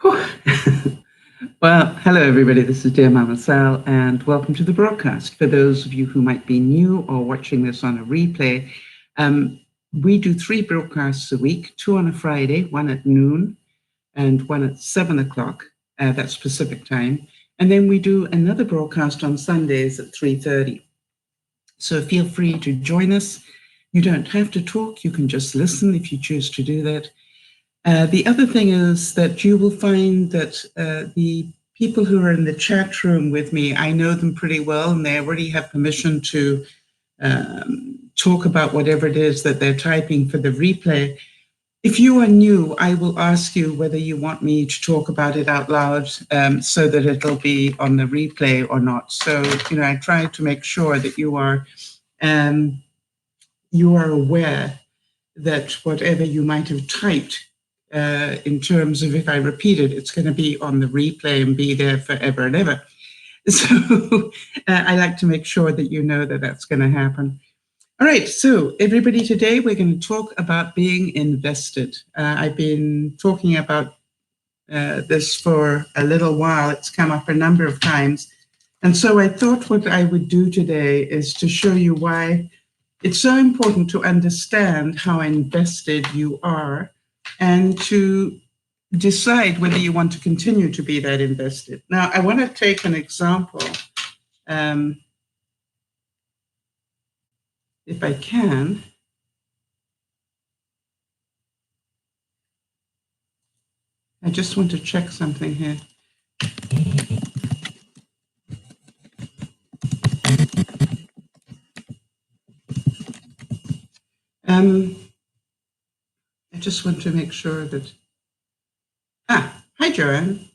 Well, hello everybody, this is DearMamaSal and welcome to the broadcast. For those of you who might be new or watching this on a replay, we do 3 broadcasts a week, 2 on a Friday, 1 at noon and 1 at 7 o'clock, that's Pacific time. And then we do another broadcast on Sundays at 3:30. So feel free to join us. You don't have to talk, you can just listen if you choose to do that. The other thing is that you will find that the people who are in the chat room with me, I know them pretty well, and they already have permission to talk about whatever it is that they're typing for the replay. If you are new, I will ask you whether you want me to talk about it out loud so that it'll be on the replay or not. So, I try to make sure that you are aware that whatever you might have typed in terms of if I repeat it, it's going to be on the replay and be there forever and ever. So I like to make sure that you know that that's going to happen. All right, so everybody, today we're going to talk about being invested. I've been talking about this for a little while. It's come up a number of times. And so I thought what I would do today is to show you why it's so important to understand how invested you are and to decide whether you want to continue to be that invested. Now, I want to take an example, if I can. I just want to check something here. I just want to make sure that, hi Joanne.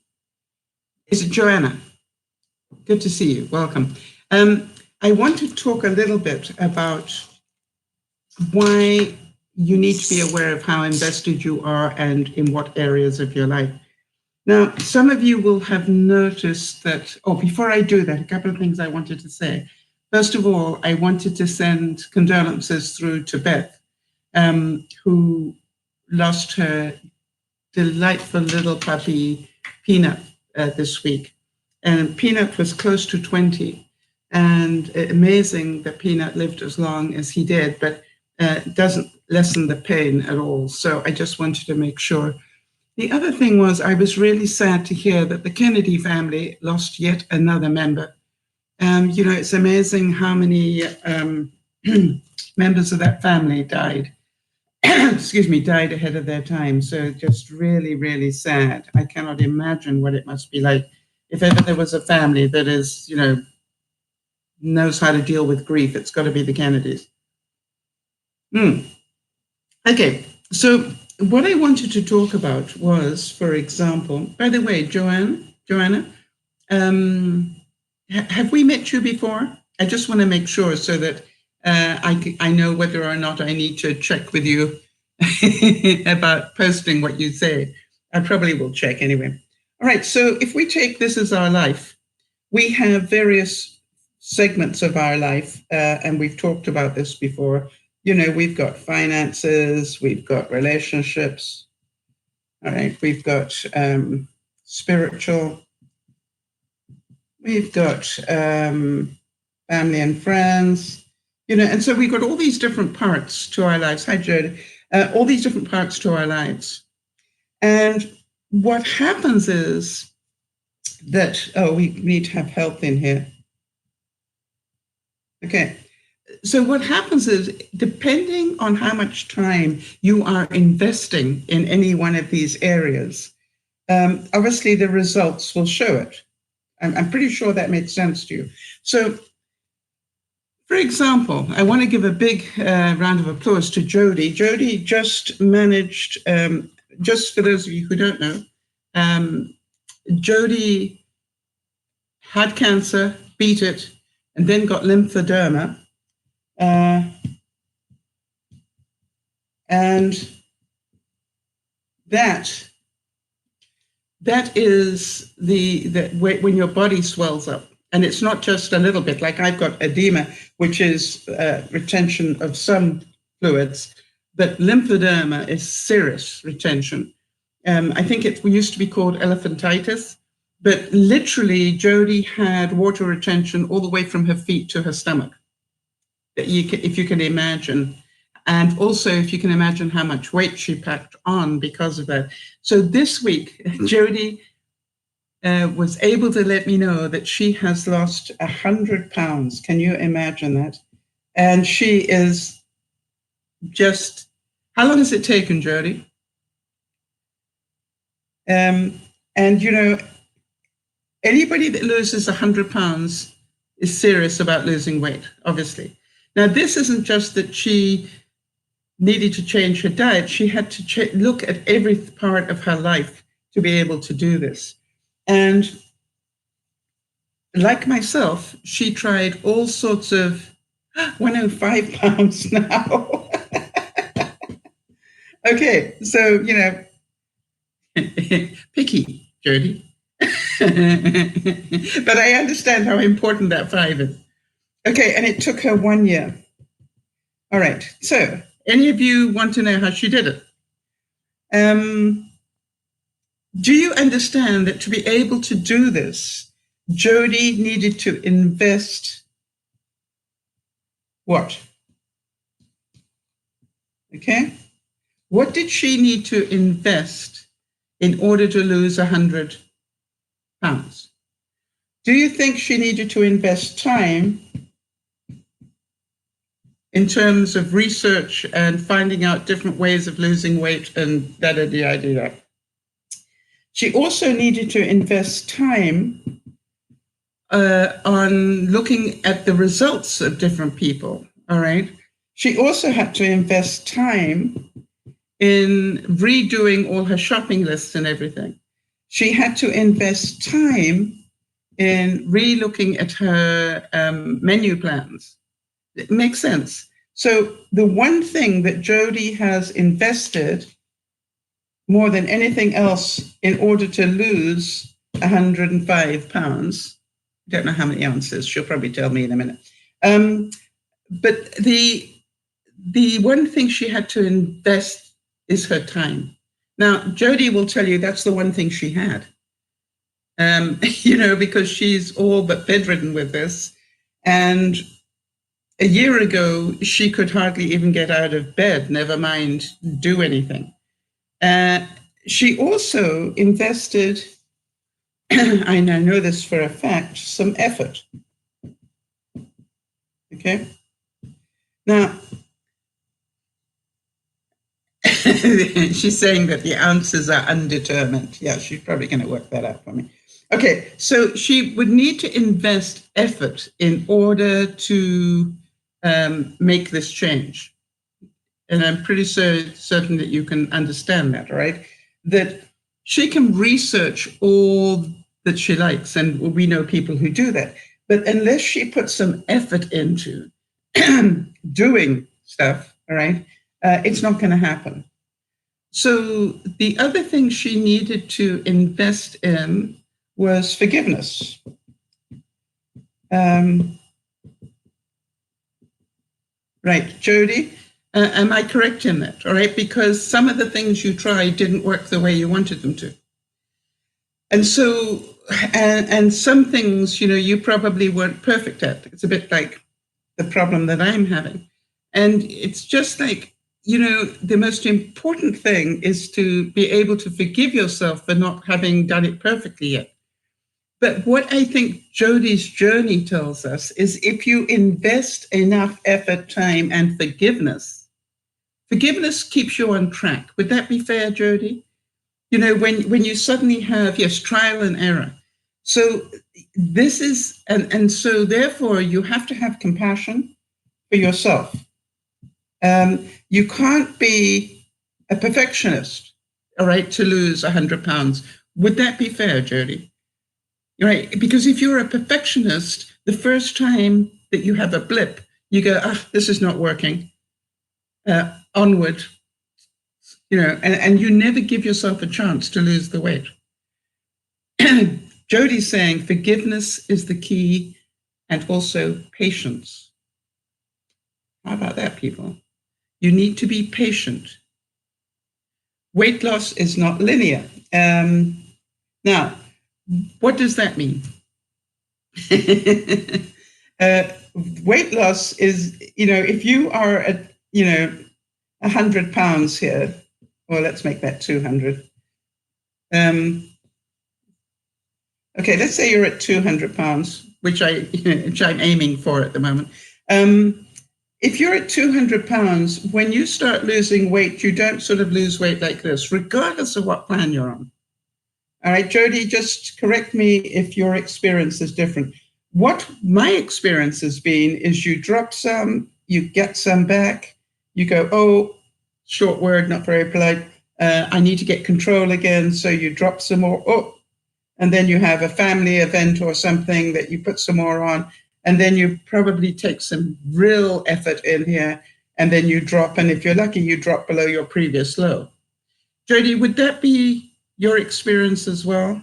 Is it Joanna? Good to see you, welcome. I want to talk a little bit about why you need to be aware of how invested you are and in what areas of your life. Now, some of you will have noticed that, before I do that, a couple of things I wanted to say. First of all, I wanted to send condolences through to Beth, who lost her delightful little puppy, Peanut, this week. And Peanut was close to 20. And amazing that Peanut lived as long as he did, but it doesn't lessen the pain at all. So I just wanted to make sure. The other thing was I was really sad to hear that the Kennedy family lost yet another member. It's amazing how many members of that family died. died ahead of their time. So just really, really sad. I cannot imagine what it must be like if ever there was a family that is, knows how to deal with grief. It's got to be the Kennedys. Okay, so what I wanted to talk about was, for example, by the way, Joanna, have we met you before? I just want to make sure so that I know whether or not I need to check with you about posting what you say. I probably will check anyway. All right, so if we take This Is Our Life, we have various segments of our life, and we've talked about this before. We've got finances, we've got relationships, all right, we've got spiritual, we've got family and friends, and so we've got all these different parts to our lives. Hi, Jody. All these different parts to our lives. And what happens is that, we need to have health in here. Okay. So what happens is, depending on how much time you are investing in any one of these areas, obviously the results will show it. I'm pretty sure that makes sense to you. So, for example, I want to give a big round of applause to Jody. Jody just managed, just for those of you who don't know, Jody had cancer, beat it, and then got lymphedema. And that is when your body swells up. And it's not just a little bit, like I've got edema, which is retention of some fluids, but lymphedema is serous retention. I think it used to be called elephantitis, but literally Jody had water retention all the way from her feet to her stomach. If you can imagine. And also, if you can imagine how much weight she packed on because of that. So this week, Jody was able to let me know that she has lost 100 pounds. Can you imagine that? And she is just, how long has it taken, Jody? And, you know, anybody that loses 100 pounds is serious about losing weight, obviously. Now, this isn't just that she needed to change her diet. She had to look at every part of her life to be able to do this. And like myself, she tried all sorts of 105 pounds now. Okay, so, you know, picky, Jody. But I understand how important that 5 is. Okay, and it took her 1 year. All right, so any of you want to know how she did it? Do you understand that to be able to do this, Jody needed to invest what? Okay, what did she need to invest in order to lose 100 pounds? Do you think she needed to invest time in terms of research and finding out different ways of losing weight and da-da-da-da-da? She also needed to invest time on looking at the results of different people, all right? She also had to invest time in redoing all her shopping lists and everything. She had to invest time in re-looking at her menu plans. It makes sense. So the one thing that Jody has invested more than anything else in order to lose 105 pounds, I don't know how many ounces, she'll probably tell me in a minute. But the one thing she had to invest is her time. Now, Jody will tell you that's the one thing she had, you know, because she's all but bedridden with this. And a year ago, she could hardly even get out of bed, never mind do anything. She also invested, and I know this for a fact, some effort. Okay? Now, she's saying that the ounces are undetermined. Yeah, she's probably going to work that out for me. Okay, so she would need to invest effort in order to make this change. And I'm pretty certain that you can understand that, right? That she can research all that she likes, and we know people who do that. But unless she puts some effort into doing stuff, all right, it's not going to happen. So the other thing she needed to invest in was forgiveness. Right, Jody? Am I correct in that? All right, because some of the things you tried didn't work the way you wanted them to. And so, and some things, you know, you probably weren't perfect at. It's a bit like the problem that I'm having. And it's just like, you know, the most important thing is to be able to forgive yourself for not having done it perfectly yet. But what I think Jody's journey tells us is if you invest enough effort, time, and forgiveness keeps you on track. Would that be fair, Jody? You know, when you suddenly have, yes, trial and error. So this is, and so therefore you have to have compassion for yourself. You can't be a perfectionist, all right, to lose 100 pounds. Would that be fair, Jody? Right, because if you're a perfectionist, the first time that you have a blip, you go, this is not working. Onward, you know, and you never give yourself a chance to lose the weight. Jody's saying forgiveness is the key, and also patience. How about that, people? You need to be patient. weight loss is not linear. Now, what does that mean? Weight loss is, if you are at, 100 pounds here, well, let's make that 200. Okay, let's say you're at 200 pounds, which I'm aiming for at the moment. If you're at 200 pounds, when you start losing weight, you don't sort of lose weight like this, regardless of what plan you're on. All right, Jody, just correct me if your experience is different. What my experience has been is you drop some, you get some back, you go, oh, short word, not very polite, I need to get control again, so you drop some more, oh, and then you have a family event or something that you put some more on, and then you probably take some real effort in here, and then you drop, and if you're lucky, you drop below your previous low. Jody, would that be your experience as well?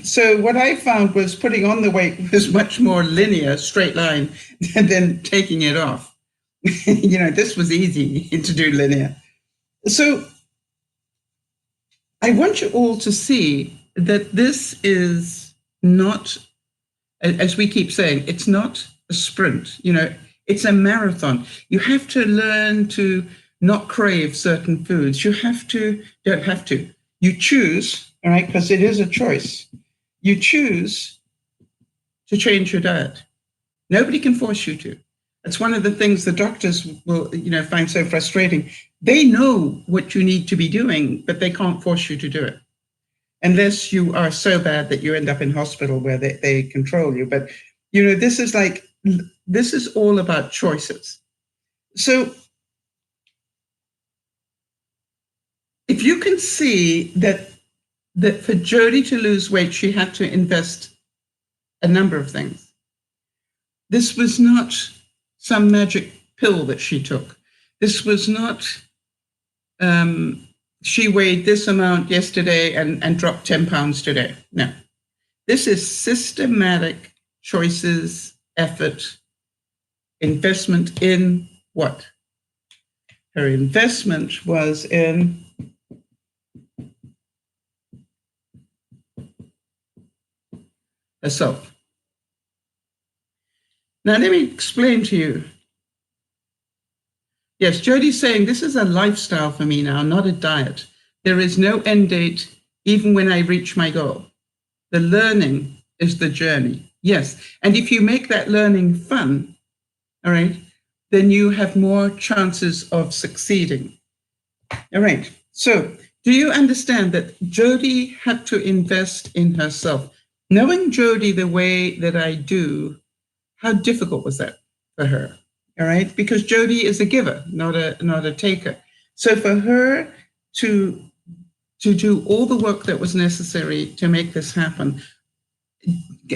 So what I found was putting on the weight was much more linear, straight line, than taking it off. This was easy to do linear. So I want you all to see that this is not, as we keep saying, it's not a sprint, it's a marathon. You have to learn to not crave certain foods. You don't have to. You choose, all right, because it is a choice. You choose to change your diet. Nobody can force you to. That's one of the things the doctors will, find so frustrating. They know what you need to be doing, but they can't force you to do it. Unless you are so bad that you end up in hospital where they control you. But, this is all about choices. So if you can see that for Jody to lose weight, she had to invest a number of things. This was not some magic pill that she took. This was not, she weighed this amount yesterday and dropped 10 pounds today. No, this is systematic choices, effort, investment in what? Her investment was in herself. Now, let me explain to you. Yes, Jody's saying this is a lifestyle for me now, not a diet. There is no end date, even when I reach my goal. The learning is the journey. Yes, and if you make that learning fun, all right, then you have more chances of succeeding. All right, so do you understand that Jody had to invest in herself? Knowing Jody the way that I do, how difficult was that for her? All right, because Jody is a giver, not a taker. So for her to do all the work that was necessary to make this happen,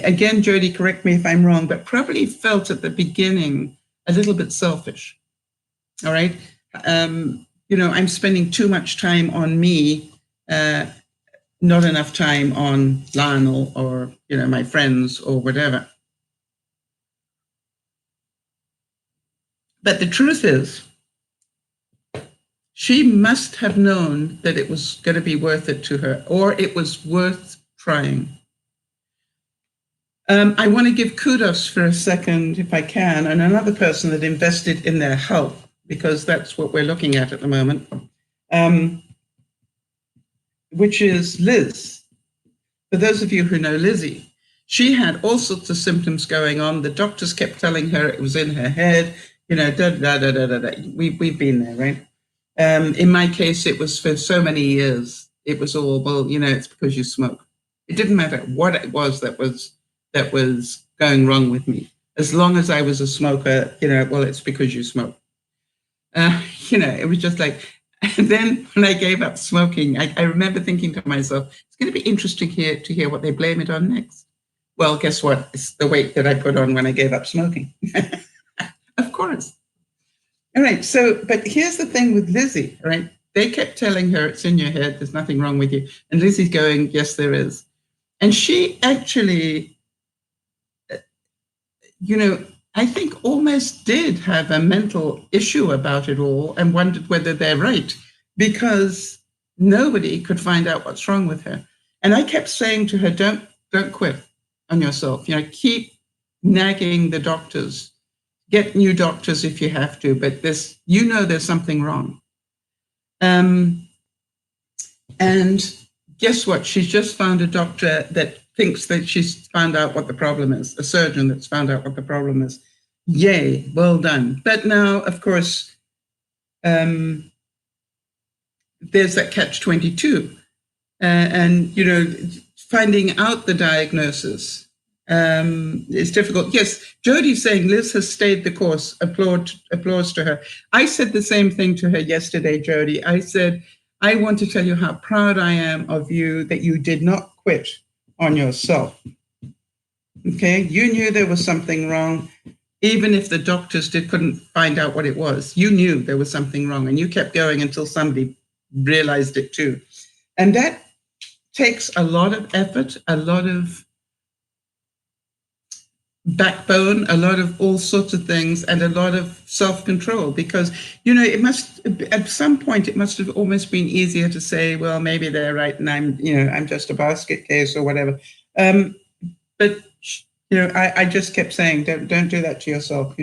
again, Jody, correct me if I'm wrong, but probably felt at the beginning a little bit selfish. All right, I'm spending too much time on me, not enough time on Lionel or my friends or whatever. But the truth is, she must have known that it was going to be worth it to her, or it was worth trying. I want to give kudos for a second, if I can, and another person that invested in their health, because that's what we're looking at the moment, which is Liz. For those of you who know Lizzie, she had all sorts of symptoms going on. The doctors kept telling her it was in her head. We've been there, right? In my case, it was for so many years. It was all, well, it's because you smoke. It didn't matter what it was that was going wrong with me. As long as I was a smoker, well, it's because you smoke. It was just like, and then when I gave up smoking, I remember thinking to myself, it's going to be interesting to hear what they blame it on next. Well, guess what? It's the weight that I put on when I gave up smoking. Of course. All right. So, but here's the thing with Lizzie, right? They kept telling her it's in your head. There's nothing wrong with you. And Lizzie's going, yes, there is. And she actually, I think, almost did have a mental issue about it all and wondered whether they're right, because nobody could find out what's wrong with her. And I kept saying to her, don't quit on yourself. Keep nagging the doctors. Get new doctors if you have to, but there's something wrong. And guess what? She's just found a doctor that thinks that she's found out what the problem is, a surgeon that's found out what the problem is. Yay, well done. But now, of course, there's that catch-22. And, finding out the diagnosis is difficult. Yes, Jodie's saying Liz has stayed the course. Applause to her. I said the same thing to her yesterday, Jodie. I said, I want to tell you how proud I am of you that you did not quit on yourself. Okay, you knew there was something wrong, even if the doctors couldn't find out what it was. You knew there was something wrong, and you kept going until somebody realized it too. And that takes a lot of effort, a lot of backbone, a lot of all sorts of things, and a lot of self-control, because at some point it must have almost been easier to say, well, maybe they're right and I'm just a basket case or whatever, but I just kept saying, don't do that to yourself.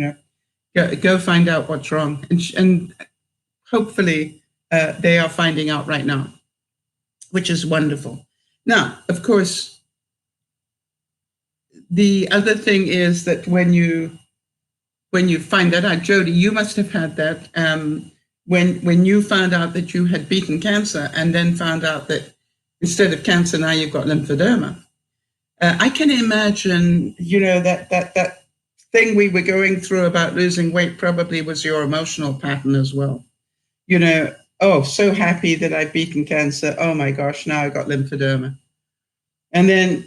Go find out what's wrong, and hopefully they are finding out right now, which is wonderful. Now, of course, the other thing is that when you find that out, Jodie, you must have had that when you found out that you had beaten cancer, and then found out that instead of cancer now you've got lymphedema. I can imagine, that thing we were going through about losing weight probably was your emotional pattern as well. Oh, so happy that I've beaten cancer. Oh my gosh, now I've got lymphedema. And then,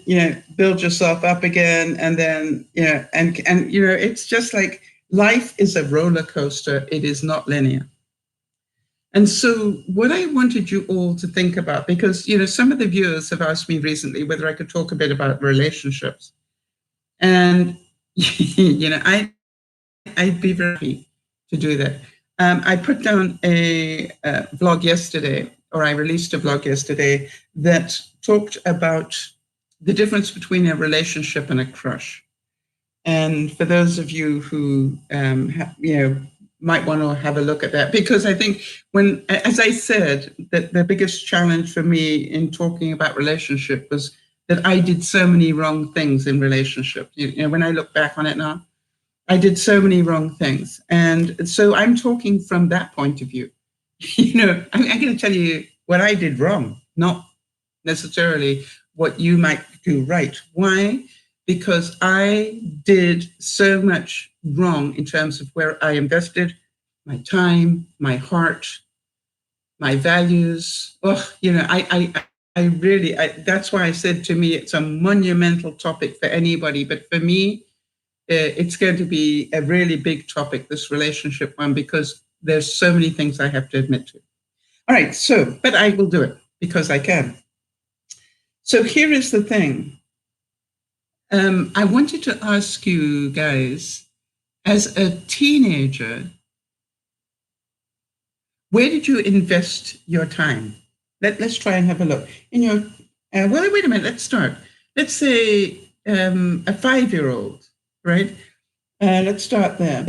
build yourself up again. And then, and it's just like life is a roller coaster. It is not linear. And so what I wanted you all to think about, because, some of the viewers have asked me recently whether I could talk a bit about relationships. And, I'd be very happy to do that. I put down a vlog yesterday, or I released a vlog yesterday that talked about the difference between a relationship and a crush. And for those of you who, might want to have a look at that, because I think as I said, that the biggest challenge for me in talking about relationship was that I did so many wrong things in relationship. When I look back on it now, I did so many wrong things. And so I'm talking from that point of view. I'm going to tell you what I did wrong, not necessarily what you might do right. Why? Because I did so much wrong in terms of where I invested my time, my heart, my values. I really, that's why I said, to me, it's a monumental topic for anybody. But for me, it's going to be a really big topic, this relationship one, because there's so many things I have to admit to. All right, but I will do it because I can. So here is the thing. I wanted to ask you guys, as a teenager, where did you invest your time? Let's try and have a look. In your, wait a minute, let's start. Let's say a 5-year-old, right? Let's start there.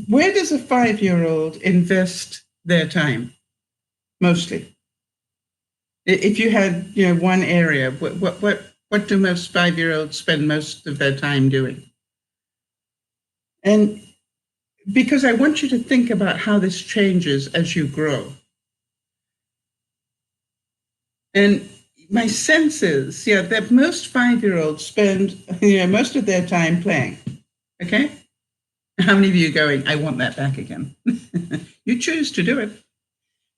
Where does a 5-year-old invest their time, mostly? If you had, one area, what do most 5-year-olds spend most of their time doing? And because I want you to think about how this changes as you grow. And my sense is, that most 5-year-olds spend, most of their time playing. Okay? How many of you are going, I want that back again? You choose to do it.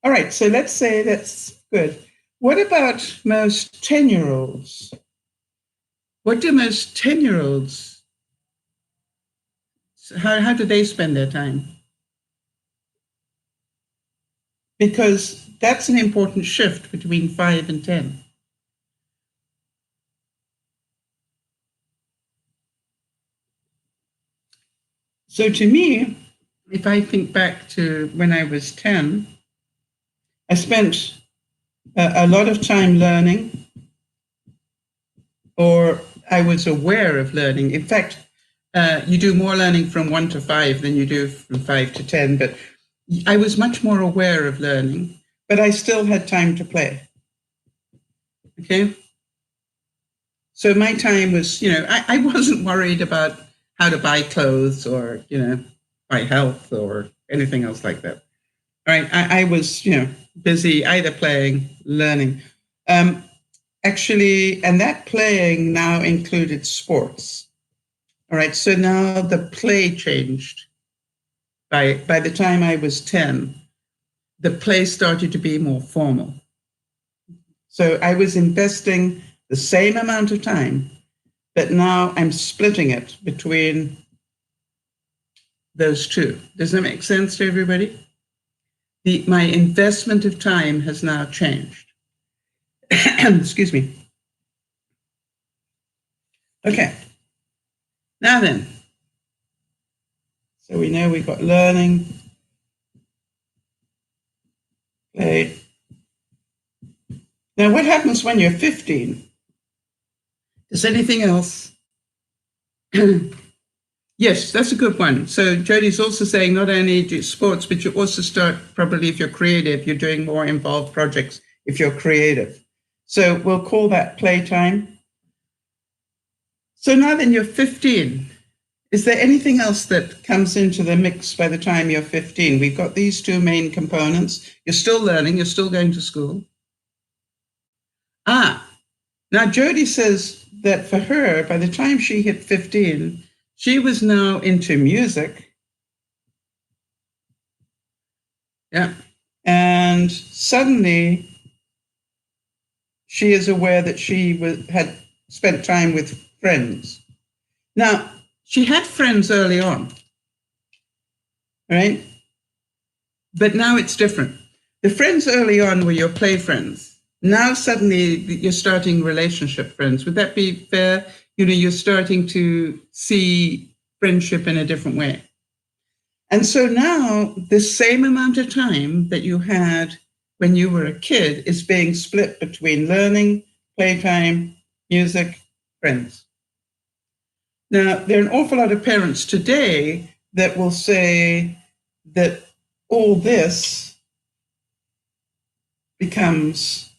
All right, so let's say that's good. What about most 10-year-olds? What do most 10-year-olds, how do they spend their time? Because that's an important shift between 5 and 10. So to me, if I think back to when I was 10, I spent a lot of time learning, or I was aware of learning. In fact, you do more learning from 1 to 5 than you do from 5 to 10, but I was much more aware of learning, but I still had time to play. Okay? So my time was, I wasn't worried about how to buy clothes or, my health or anything else like that. All right? I was, busy either playing, learning. Actually, and that playing now included sports. All right, so now the play changed. By the time I was 10, the play started to be more formal. So I was investing the same amount of time, but now I'm splitting it between those two. Does that make sense to everybody? My investment of time has now changed. Excuse me. Okay. Now then, so we know we've got learning, play. Now, what happens when you're 15? Is anything else? Yes, that's a good one. So Jodie's also saying not only do sports, but you also start, probably if you're creative, you're doing more involved projects if you're creative. So we'll call that playtime. So now then you're 15. Is there anything else that comes into the mix by the time you're 15? We've got these two main components. You're still learning, you're still going to school. Now Jodie says that for her, by the time she hit 15, she was now into music. Yeah. And suddenly she is aware that she had spent time with friends. Now, she had friends early on, right? But now it's different. The friends early on were your play friends. Now suddenly you're starting relationship friends. Would that be fair? You're starting to see friendship in a different way. And so now the same amount of time that you had when you were a kid is being split between learning, playtime, music, friends. Now, there are an awful lot of parents today that will say that all this becomes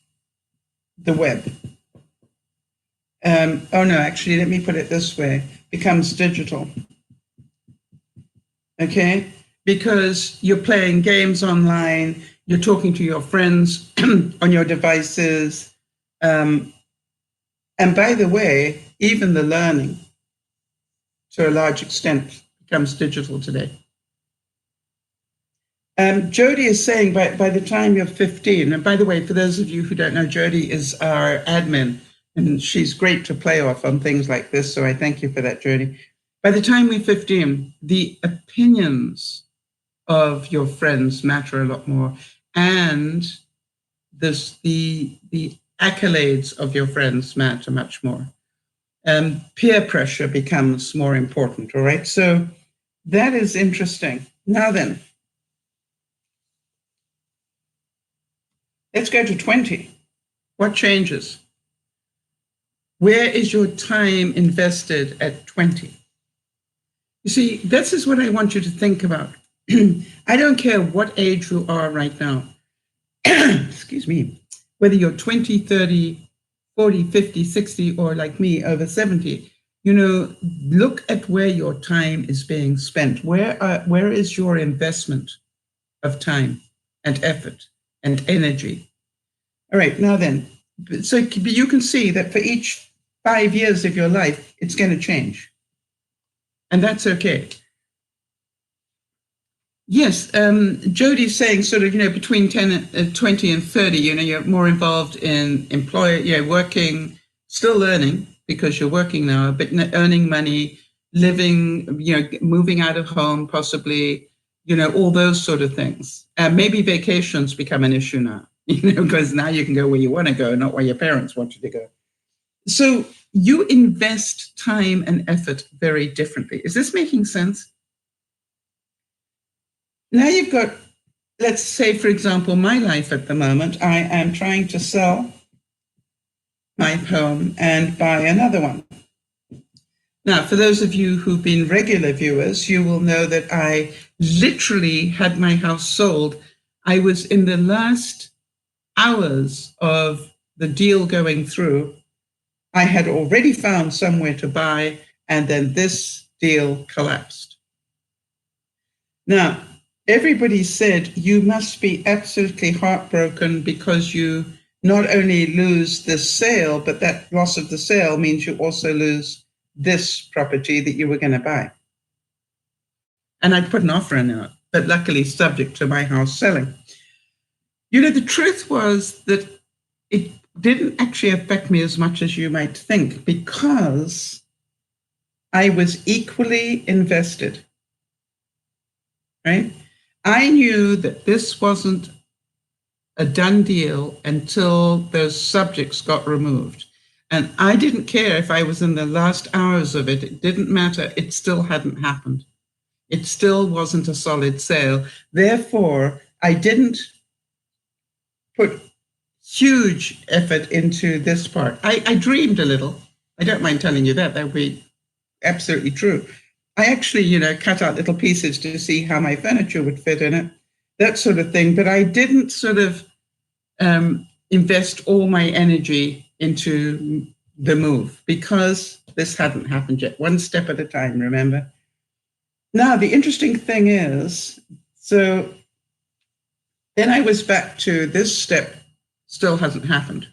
the web. Actually, let me put it this way, becomes digital. Okay? Because you're playing games online, you're talking to your friends on your devices. And by the way, even the learning, to a large extent, becomes digital today. Jodie is saying by the time you're 15, and by the way, for those of you who don't know, Jodie is our admin, and she's great to play off on things like this, so I thank you for that, Jodie. By the time we're 15, the opinions of your friends matter a lot more, and the accolades of your friends matter much more. Peer pressure becomes more important, all right? So that is interesting. Now then, let's go to 20. What changes? Where is your time invested at 20? You see, this is what I want you to think about. I don't care what age you are right now. Excuse me. Whether you're 20, 30, 40, 50, 60, or like me, over 70, look at where your time is being spent. Where is your investment of time and effort and energy? All right, now then, so you can see that for each 5 years of your life, it's going to change. And that's okay. Yes, Jodie's saying sort of, between 20 and 30, you're more involved in working, still learning because you're working now, but earning money, living, moving out of home, possibly, all those sort of things. Maybe vacations become an issue now, because now you can go where you want to go, not where your parents want you to go. So you invest time and effort very differently. Is this making sense? Now you've got, let's say, for example, my life at the moment. I am trying to sell my home and buy another one. Now, for those of you who've been regular viewers, you will know that I literally had my house sold. I was in the last hours of the deal going through. I had already found somewhere to buy, and then this deal collapsed. Now, everybody said you must be absolutely heartbroken because you not only lose the sale, but that loss of the sale means you also lose this property that you were going to buy. And I put an offer in it, but luckily subject to my house selling. You know, the truth was that it didn't actually affect me as much as you might think, because I was equally invested, right? I knew that this wasn't a done deal until those subjects got removed. And I didn't care if I was in the last hours of it. It didn't matter. It still hadn't happened. It still wasn't a solid sale. Therefore, I didn't put huge effort into this part. I dreamed a little. I don't mind telling you that. That would be absolutely true. I actually, cut out little pieces to see how my furniture would fit in it, that sort of thing. But I didn't sort of invest all my energy into the move because this hadn't happened yet. One step at a time, remember? Now, the interesting thing is, so then I was back to this step still hasn't happened.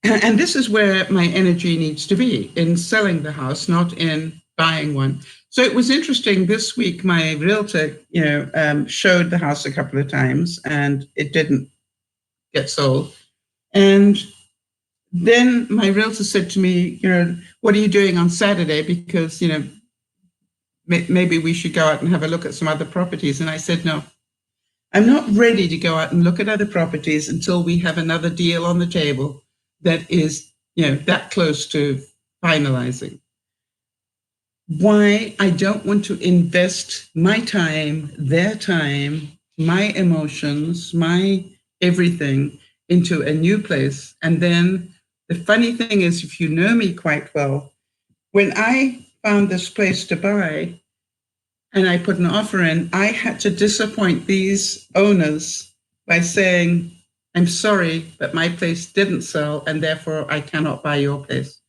And this is where my energy needs to be, in selling the house, not in buying one. So it was interesting this week, my realtor, showed the house a couple of times and it didn't get sold. And then my realtor said to me, what are you doing on Saturday? Because, maybe we should go out and have a look at some other properties. And I said, no, I'm not ready to go out and look at other properties until we have another deal on the table that is, that close to finalizing. Why? I don't want to invest my time, their time, my emotions, my everything into a new place. And then the funny thing is, if you know me quite well, when I found this place to buy and I put an offer in, I had to disappoint these owners by saying, I'm sorry, but my place didn't sell and therefore I cannot buy your place.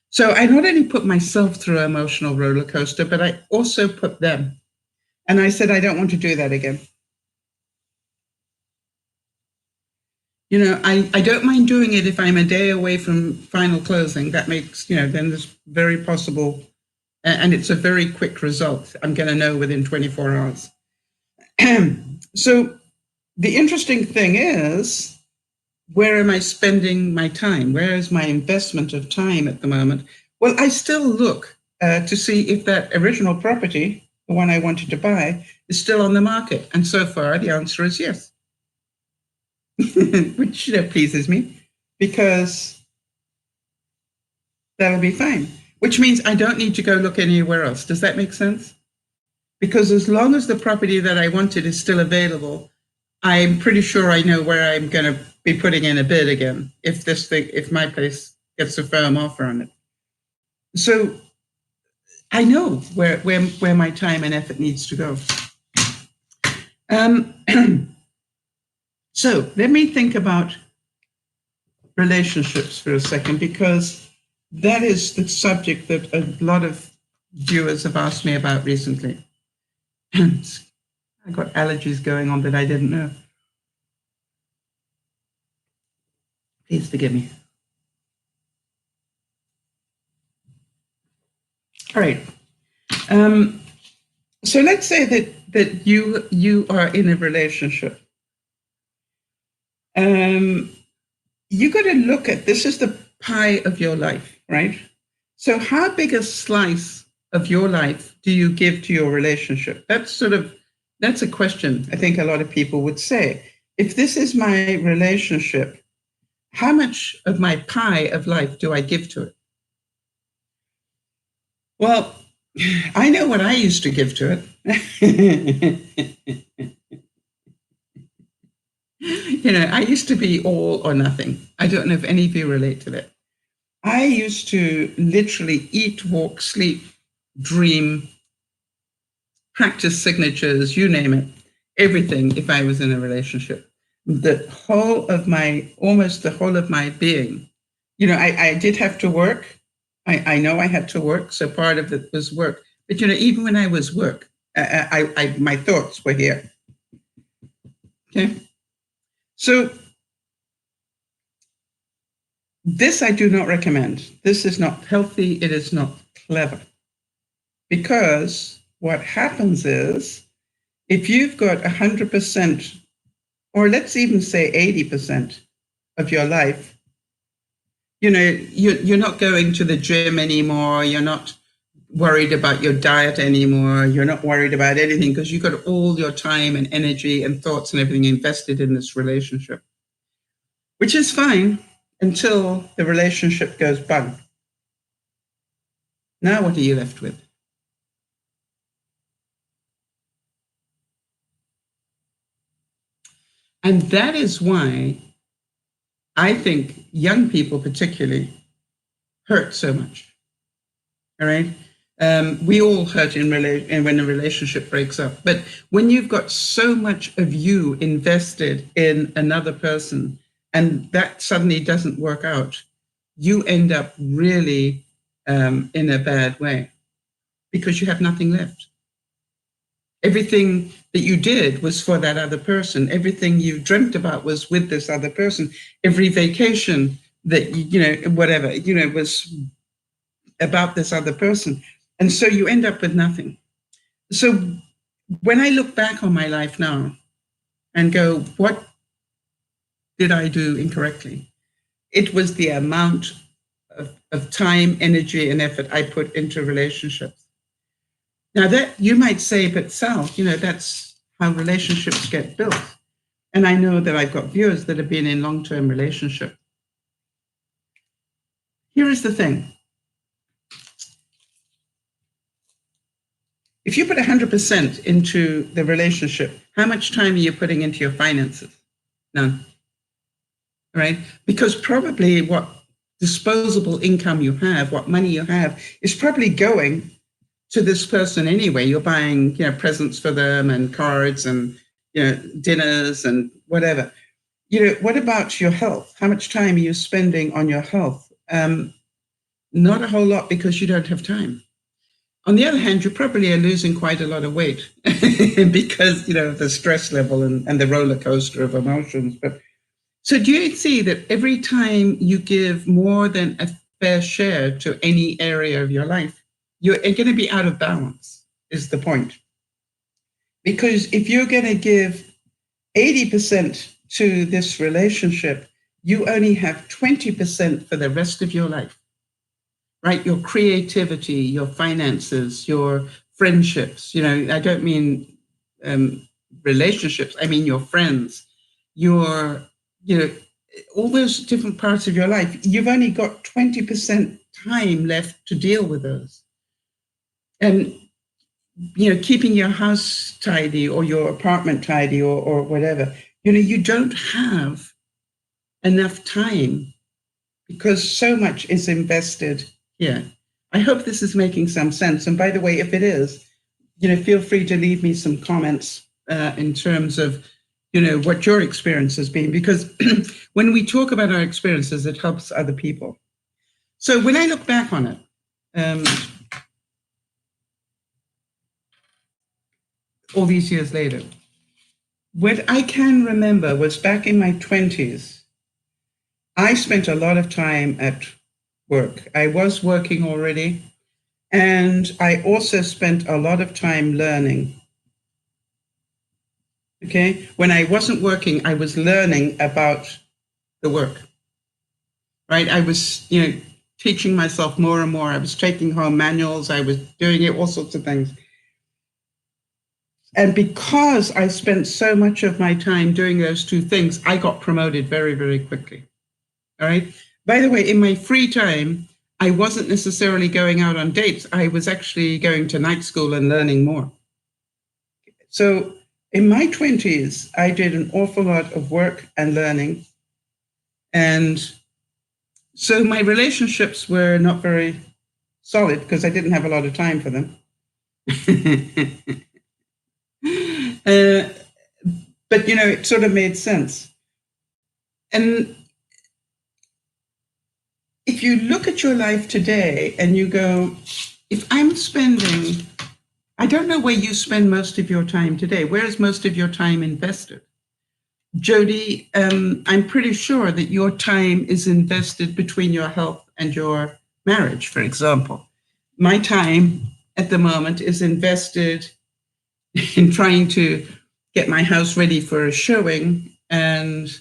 So I not only put myself through an emotional roller coaster, but I also put them. And I said, I don't want to do that again. I don't mind doing it if I'm a day away from final closing. That makes, then there's very possible, and it's a very quick result. I'm going to know within 24 hours. So the interesting thing is, where am I spending my time? Where is my investment of time at the moment? Well, I still look to see if that original property, the one I wanted to buy, is still on the market. And so far, the answer is yes. Which pleases me, because that'll be fine. Which means I don't need to go look anywhere else. Does that make sense? Because as long as the property that I wanted is still available, I'm pretty sure I know where I'm going to be putting in a bid again if my place gets a firm offer on it. So I know where my time and effort needs to go. So let me think about relationships for a second, because that is the subject that a lot of viewers have asked me about recently. And I got allergies going on that I didn't know. Please forgive me. All right. So let's say that you are in a relationship. You got to look at, this is the pie of your life, right? So how big a slice of your life do you give to your relationship? That's a question I think a lot of people would say. If this is my relationship, how much of my pie of life do I give to it? Well, I know what I used to give to it. I used to be all or nothing. I don't know if any of you relate to that. I used to literally eat, walk, sleep, dream, practice signatures, you name it, everything if I was in a relationship. Almost the whole of my being. I did have to work. I know I had to work, so part of it was work. But, even when I was work, my thoughts were here. Okay? So this I do not recommend. This is not healthy. It is not clever. Because what happens is, if you've got 100%, or let's even say 80% of your life, you're not going to the gym anymore. You're not worried about your diet anymore. You're not worried about anything because you've got all your time and energy and thoughts and everything invested in this relationship, which is fine until the relationship goes bang. Now what are you left with? And that is why I think young people particularly hurt so much. All right? We all hurt when a relationship breaks up. But when you've got so much of you invested in another person and that suddenly doesn't work out, you end up really in a bad way because you have nothing left. Everything that you did was for that other person. Everything you dreamt about was with this other person. Every vacation that, whatever, was about this other person. And so you end up with nothing. So when I look back on my life now and go, what did I do incorrectly? It was the amount of time, energy, and effort I put into relationships. Now that you might say, but Sal, that's how relationships get built. And I know that I've got viewers that have been in long-term relationship. Here is the thing. If you put 100% into the relationship, how much time are you putting into your finances? None. Right? Because probably what disposable income you have, what money you have, is probably going to this person anyway. You're buying, presents for them and cards and, dinners and whatever. What about your health? How much time are you spending on your health? Not a whole lot because you don't have time. On the other hand, you probably are losing quite a lot of weight because, the stress level and the roller coaster of emotions. But so do you see that every time you give more than a fair share to any area of your life, you're going to be out of balance, is the point. Because if you're going to give 80% to this relationship, you only have 20% for the rest of your life, right? Your creativity, your finances, your friendships, I don't mean relationships, I mean your friends, your, all those different parts of your life. You've only got 20% time left to deal with those. And, keeping your house tidy or your apartment tidy or whatever, you don't have enough time because so much is invested here. I hope this is making some sense. And by the way, if it is, feel free to leave me some comments in terms of, what your experience has been, because when we talk about our experiences, it helps other people. So when I look back on it, all these years later, what I can remember was back in my 20s, I spent a lot of time at work. I was working already, and I also spent a lot of time learning. Okay, when I wasn't working, I was learning about the work. Right, I was, teaching myself more and more. I was taking home manuals. I was doing it, all sorts of things. And because I spent so much of my time doing those two things, I got promoted very, very quickly. All right. By the way, in my free time, I wasn't necessarily going out on dates. I was actually going to night school and learning more. So in my 20s, I did an awful lot of work and learning. And so my relationships were not very solid because I didn't have a lot of time for them. But, it sort of made sense. And if you look at your life today and you go, if I'm spending, I don't know where you spend most of your time today. Where is most of your time invested? Jody, I'm pretty sure that your time is invested between your health and your marriage, for example. My time at the moment is invested in trying to get my house ready for a showing and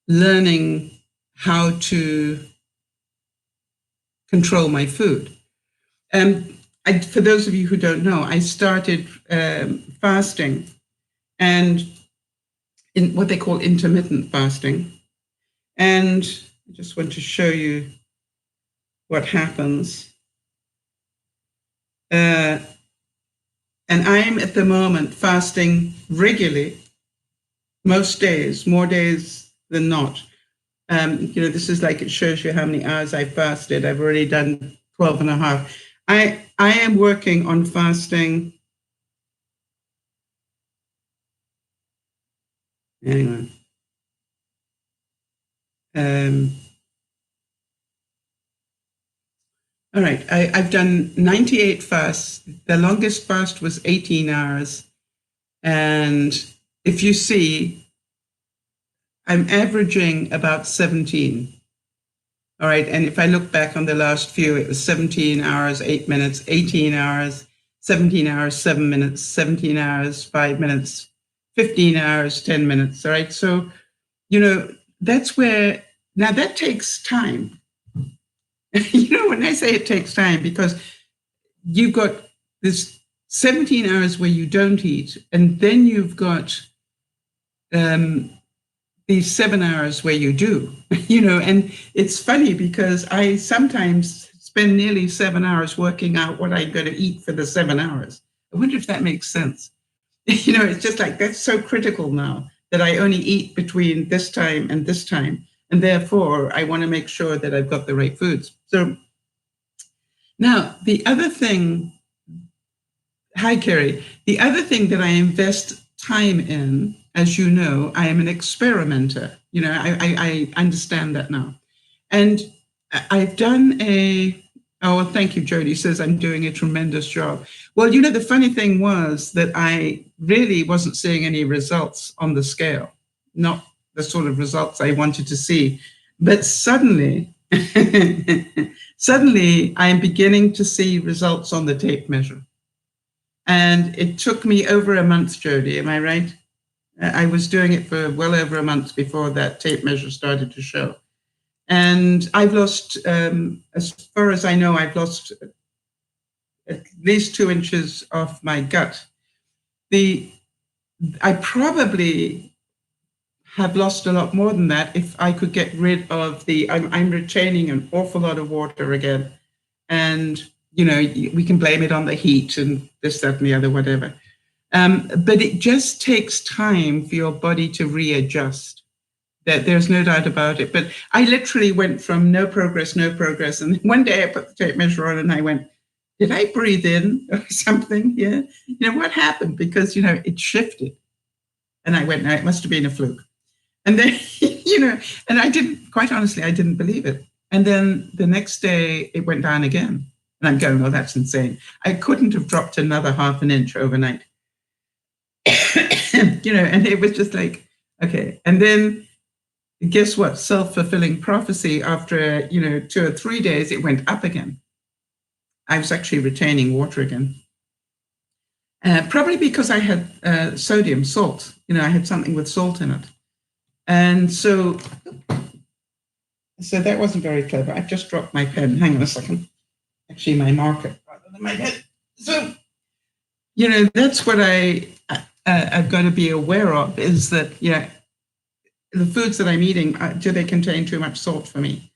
learning how to control my food. For those of you who don't know, I started fasting and in what they call intermittent fasting. And I just want to show you what happens. And I'm at the moment fasting regularly, most days, more days than not. This is like, it shows you how many hours I fasted. I've already done 12 and a half. I am working on fasting. Hang on. All right, I've done 98 fasts. The longest fast was 18 hours. And if you see, I'm averaging about 17. All right, and if I look back on the last few, it was 17 hours, 8 minutes, 18 hours, 17 hours, 7 minutes, 17 hours, 5 minutes, 15 hours, 10 minutes. All right, so, that's where, now that takes time. When I say it takes time, because you've got this 17 hours where you don't eat, and then you've got these 7 hours where you do, and it's funny because I sometimes spend nearly 7 hours working out what I'm going to eat for the 7 hours. I wonder if that makes sense. It's just like, that's so critical now that I only eat between this time and this time. And therefore, I want to make sure that I've got the right foods. So now the other thing, hi, Kerry. The other thing that I invest time in, as you know, I am an experimenter. I understand that now. And I've done thank you, Jody says I'm doing a tremendous job. Well, the funny thing was that I really wasn't seeing any results on the scale, not the sort of results I wanted to see. But suddenly, I am beginning to see results on the tape measure. And it took me over a month, Jody, am I right? I was doing it for well over a month before that tape measure started to show. And I've lost, as far as I know, I've lost at least 2 inches off my gut. I probably have lost a lot more than that if I could get rid of I'm retaining an awful lot of water again. And, we can blame it on the heat and this, that, and the other, whatever. But it just takes time for your body to readjust. There's no doubt about it. But I literally went from no progress. And one day I put the tape measure on and I went, did I breathe in or something? Yeah. What happened? Because, it shifted. And I went, no, it must have been a fluke. And then, and I didn't, quite honestly, I didn't believe it. And then the next day it went down again. And I'm going, oh, that's insane. I couldn't have dropped another half an inch overnight. And it was just like, okay. And then guess what? Self-fulfilling prophecy. After, 2 or 3 days, it went up again. I was actually retaining water again. Probably because I had salt. I had something with salt in it. And so that wasn't very clever. I've just dropped my pen. Hang on a second. Actually, my marker rather than my pen. So, that's what I've got to be aware of, is that, the foods that I'm eating, do they contain too much salt for me?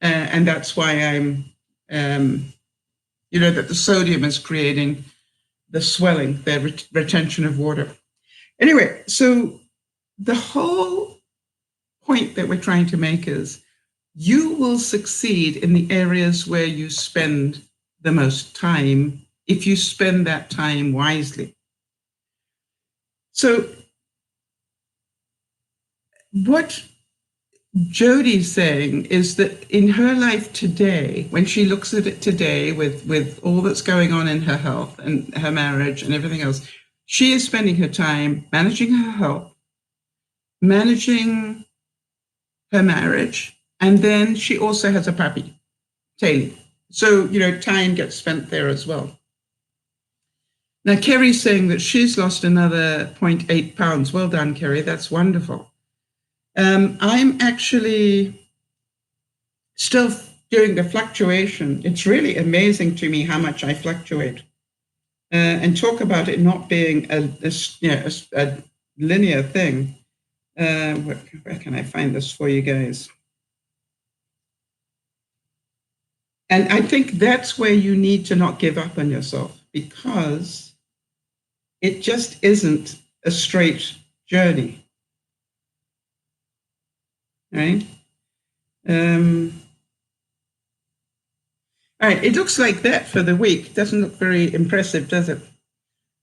And that's why I'm, that the sodium is creating the swelling, the retention of water. Anyway, so the whole point that we're trying to make is you will succeed in the areas where you spend the most time if you spend that time wisely. So what Jodi's saying is that in her life today, when she looks at it today with all that's going on in her health and her marriage and everything else, she is spending her time managing her health, managing her marriage, and then she also has a puppy, Taylor. So, time gets spent there as well. Now, Kerry's saying that she's lost another 0.8 pounds. Well done, Kerry. That's wonderful. I'm actually still doing the fluctuation. It's really amazing to me how much I fluctuate. And talk about it not being a linear thing. Where can I find this for you guys? And I think that's where you need to not give up on yourself, because it just isn't a straight journey. Right? All right, it looks like that for the week. Doesn't look very impressive, does it?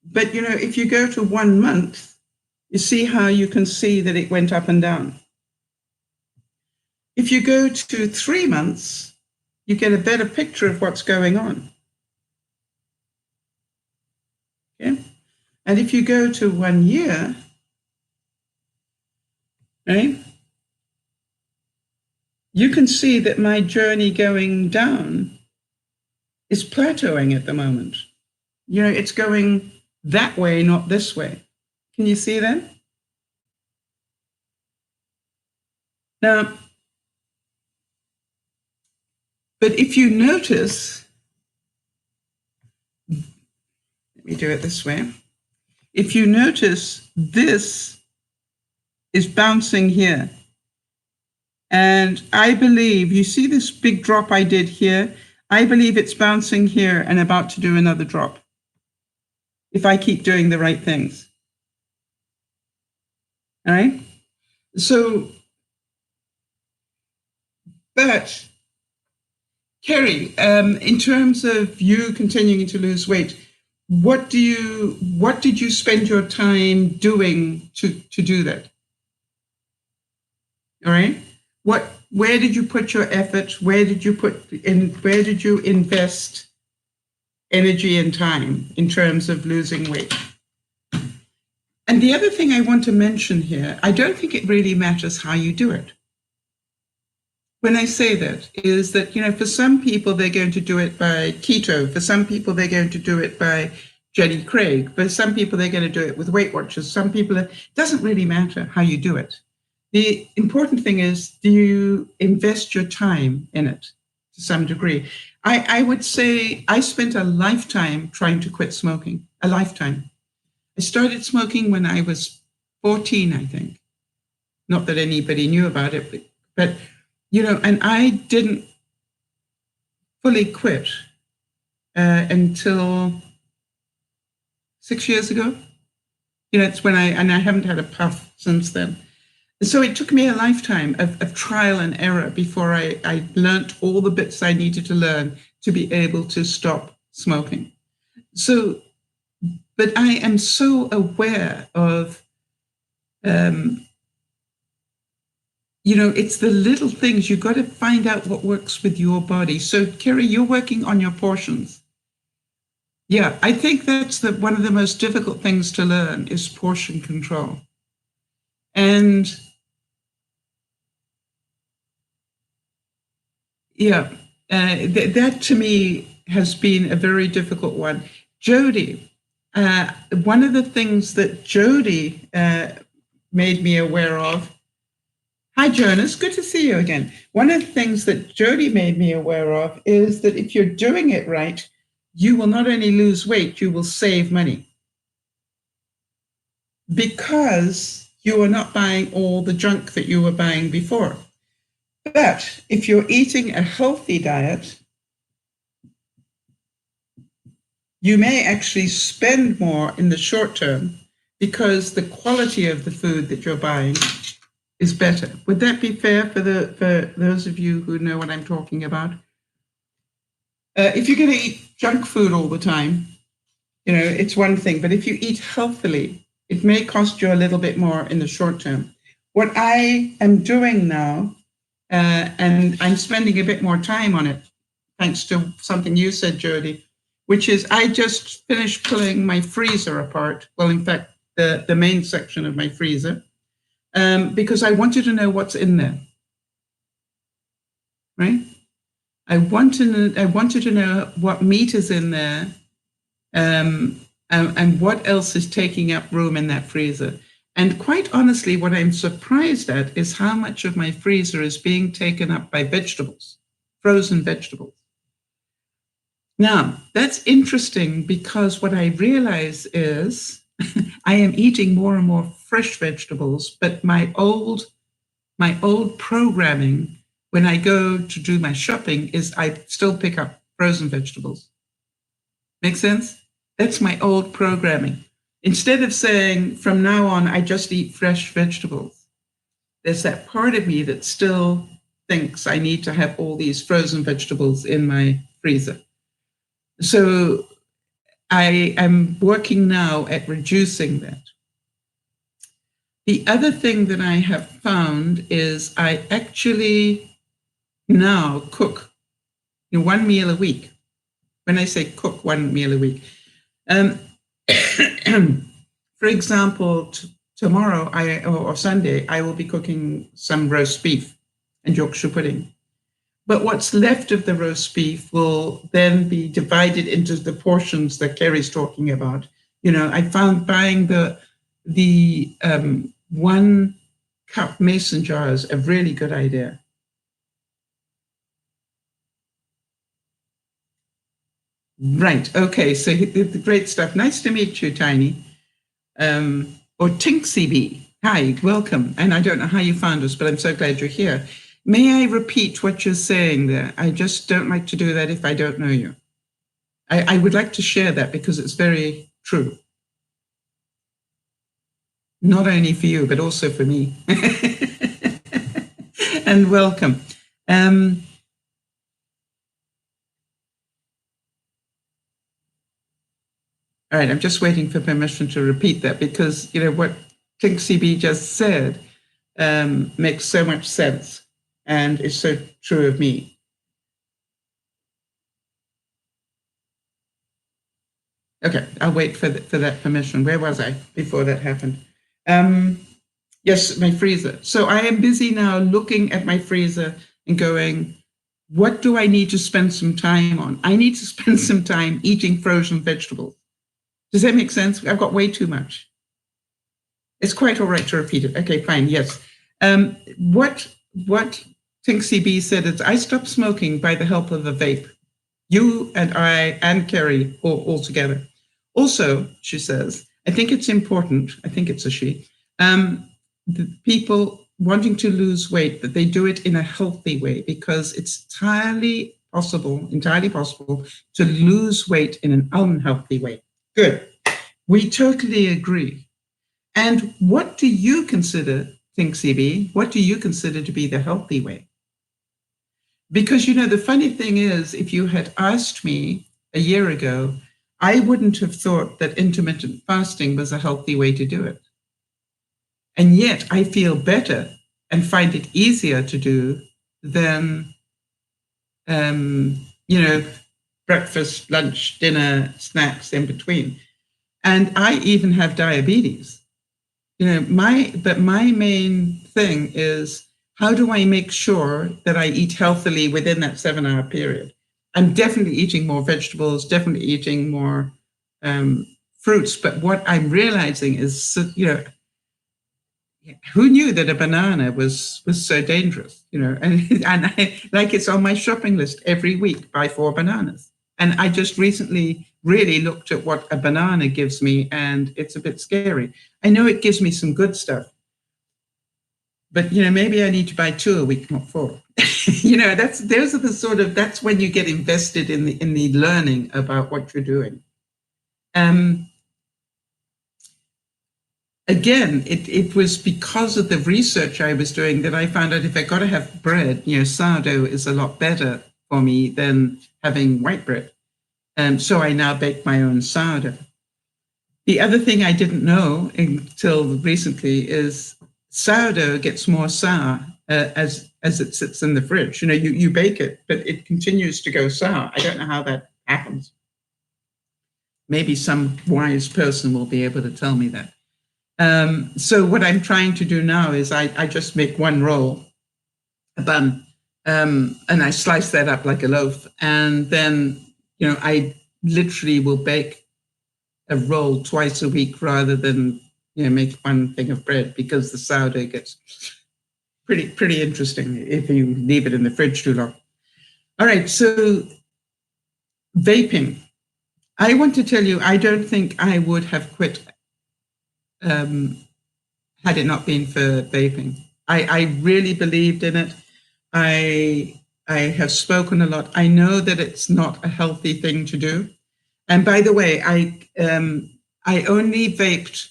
But, if you go to 1 month, you see how you can see that it went up and down. If you go to 3 months, you get a better picture of what's going on. Okay? And if you go to 1 year, right, you can see that my journey going down is plateauing at the moment. It's going that way, not this way. Can you see that? Now, but if you notice, let me do it this way. If you notice, this is bouncing here. And I believe, you see this big drop I did here? I believe it's bouncing here and about to do another drop, if I keep doing the right things. All right? So, but Kerry, in terms of you continuing to lose weight, what did you spend your time doing to do that? All right? Where did you put your effort? Where did you invest energy and time in terms of losing weight? And the other thing I want to mention here, I don't think it really matters how you do it. When I say that, is that, for some people, they're going to do it by keto. For some people, they're going to do it by Jenny Craig. For some people, they're going to do it with Weight Watchers. Some people, it doesn't really matter how you do it. The important thing is, do you invest your time in it to some degree? I would say I spent a lifetime trying to quit smoking, a lifetime. I started smoking when I was 14, I think. Not that anybody knew about it, but and I didn't fully quit until 6 years ago. It's when I haven't had a puff since then. So it took me a lifetime of trial and error before I learned all the bits I needed to learn to be able to stop smoking. So, but I am so aware of, it's the little things. You've got to find out what works with your body. So, Kerry, you're working on your portions. Yeah, I think that's one of the most difficult things to learn is portion control. And yeah, that to me has been a very difficult one. Jodi, one of the things that Jodi made me aware of. Hi, Jonas. Good to see you again. One of the things that Jodi made me aware of is that if you're doing it right, you will not only lose weight, you will save money. Because you are not buying all the junk that you were buying before. But if you're eating a healthy diet, you may actually spend more in the short term because the quality of the food that you're buying is better. Would that be fair for those of you who know what I'm talking about? If you're going to eat junk food all the time, it's one thing. But if you eat healthily, it may cost you a little bit more in the short term. What I am doing now, and I'm spending a bit more time on it, thanks to something you said, Jody, which is I just finished pulling my freezer apart. Well, in fact, the main section of my freezer, because I wanted to know what's in there, right? I wanted to know what meat is in there, and what else is taking up room in that freezer. And quite honestly, what I'm surprised at is how much of my freezer is being taken up by vegetables, frozen vegetables. Now, that's interesting because what I realize is I am eating more and more fresh vegetables, but my old programming when I go to do my shopping is I still pick up frozen vegetables. Make sense? That's my old programming. Instead of saying from now on, I just eat fresh vegetables, there's that part of me that still thinks I need to have all these frozen vegetables in my freezer. So I am working now at reducing that. The other thing that I have found is I actually now cook one meal a week. When I say cook one meal a week, for example, tomorrow or Sunday, I will be cooking some roast beef and Yorkshire pudding. But what's left of the roast beef will then be divided into the portions that Kerry's talking about. I found buying the 1 cup mason jars a really good idea. Right. Okay. So the great stuff. Nice to meet you, Tiny. Or Tinksy B. Hi, welcome. And I don't know how you found us, but I'm so glad you're here. May I repeat what you're saying there? I just don't like to do that if I don't know you. I would like to share that because it's very true. Not only for you, but also for me. And welcome. All right, I'm just waiting for permission to repeat that because, what Tinksy B just said makes so much sense and is so true of me. Okay, I'll wait for that permission. Where was I before that happened? Yes, my freezer. So I am busy now looking at my freezer and going, what do I need to spend some time on? I need to spend some time eating frozen vegetables. Does that make sense? I've got way too much. It's quite all right to repeat it. Okay, fine, yes. What Tinksy B said is, I stopped smoking by the help of a vape. You and I and Kerry all together. Also, she says, I think it's important, I think it's a she, the people wanting to lose weight, that they do it in a healthy way because it's entirely possible to lose weight in an unhealthy way. Good. We totally agree. And what do you consider, Tinksy B, what do you consider to be the healthy way? Because, the funny thing is, if you had asked me a year ago, I wouldn't have thought that intermittent fasting was a healthy way to do it. And yet I feel better and find it easier to do than, breakfast, lunch, dinner, snacks in between. And I even have diabetes. But my main thing is, how do I make sure that I eat healthily within that 7-hour period? I'm definitely eating more vegetables, definitely eating more fruits. But what I'm realizing is, who knew that a banana was so dangerous? And it's on my shopping list every week, buy 4 bananas. And I just recently really looked at what a banana gives me, and it's a bit scary. I know it gives me some good stuff. But, maybe I need to buy 2 a week, not 4. That's when you get invested in the learning about what you're doing. Again, it was because of the research I was doing that I found out if I got to have bread, sourdough is a lot better for me than having white bread. So I now bake my own sourdough. The other thing I didn't know until recently is sourdough gets more sour as it sits in the fridge. You bake it, but it continues to go sour. I don't know how that happens. Maybe some wise person will be able to tell me that. So what I'm trying to do now is I just make one roll, a bun, and I slice that up like a loaf. And then, I literally will bake a roll twice a week rather than, make one thing of bread, because the sourdough gets pretty interesting if you leave it in the fridge too long. All right, so vaping. I want to tell you, I don't think I would have quit had it not been for vaping. I really believed in it. I have spoken a lot. I know that it's not a healthy thing to do. And by the way, I only vaped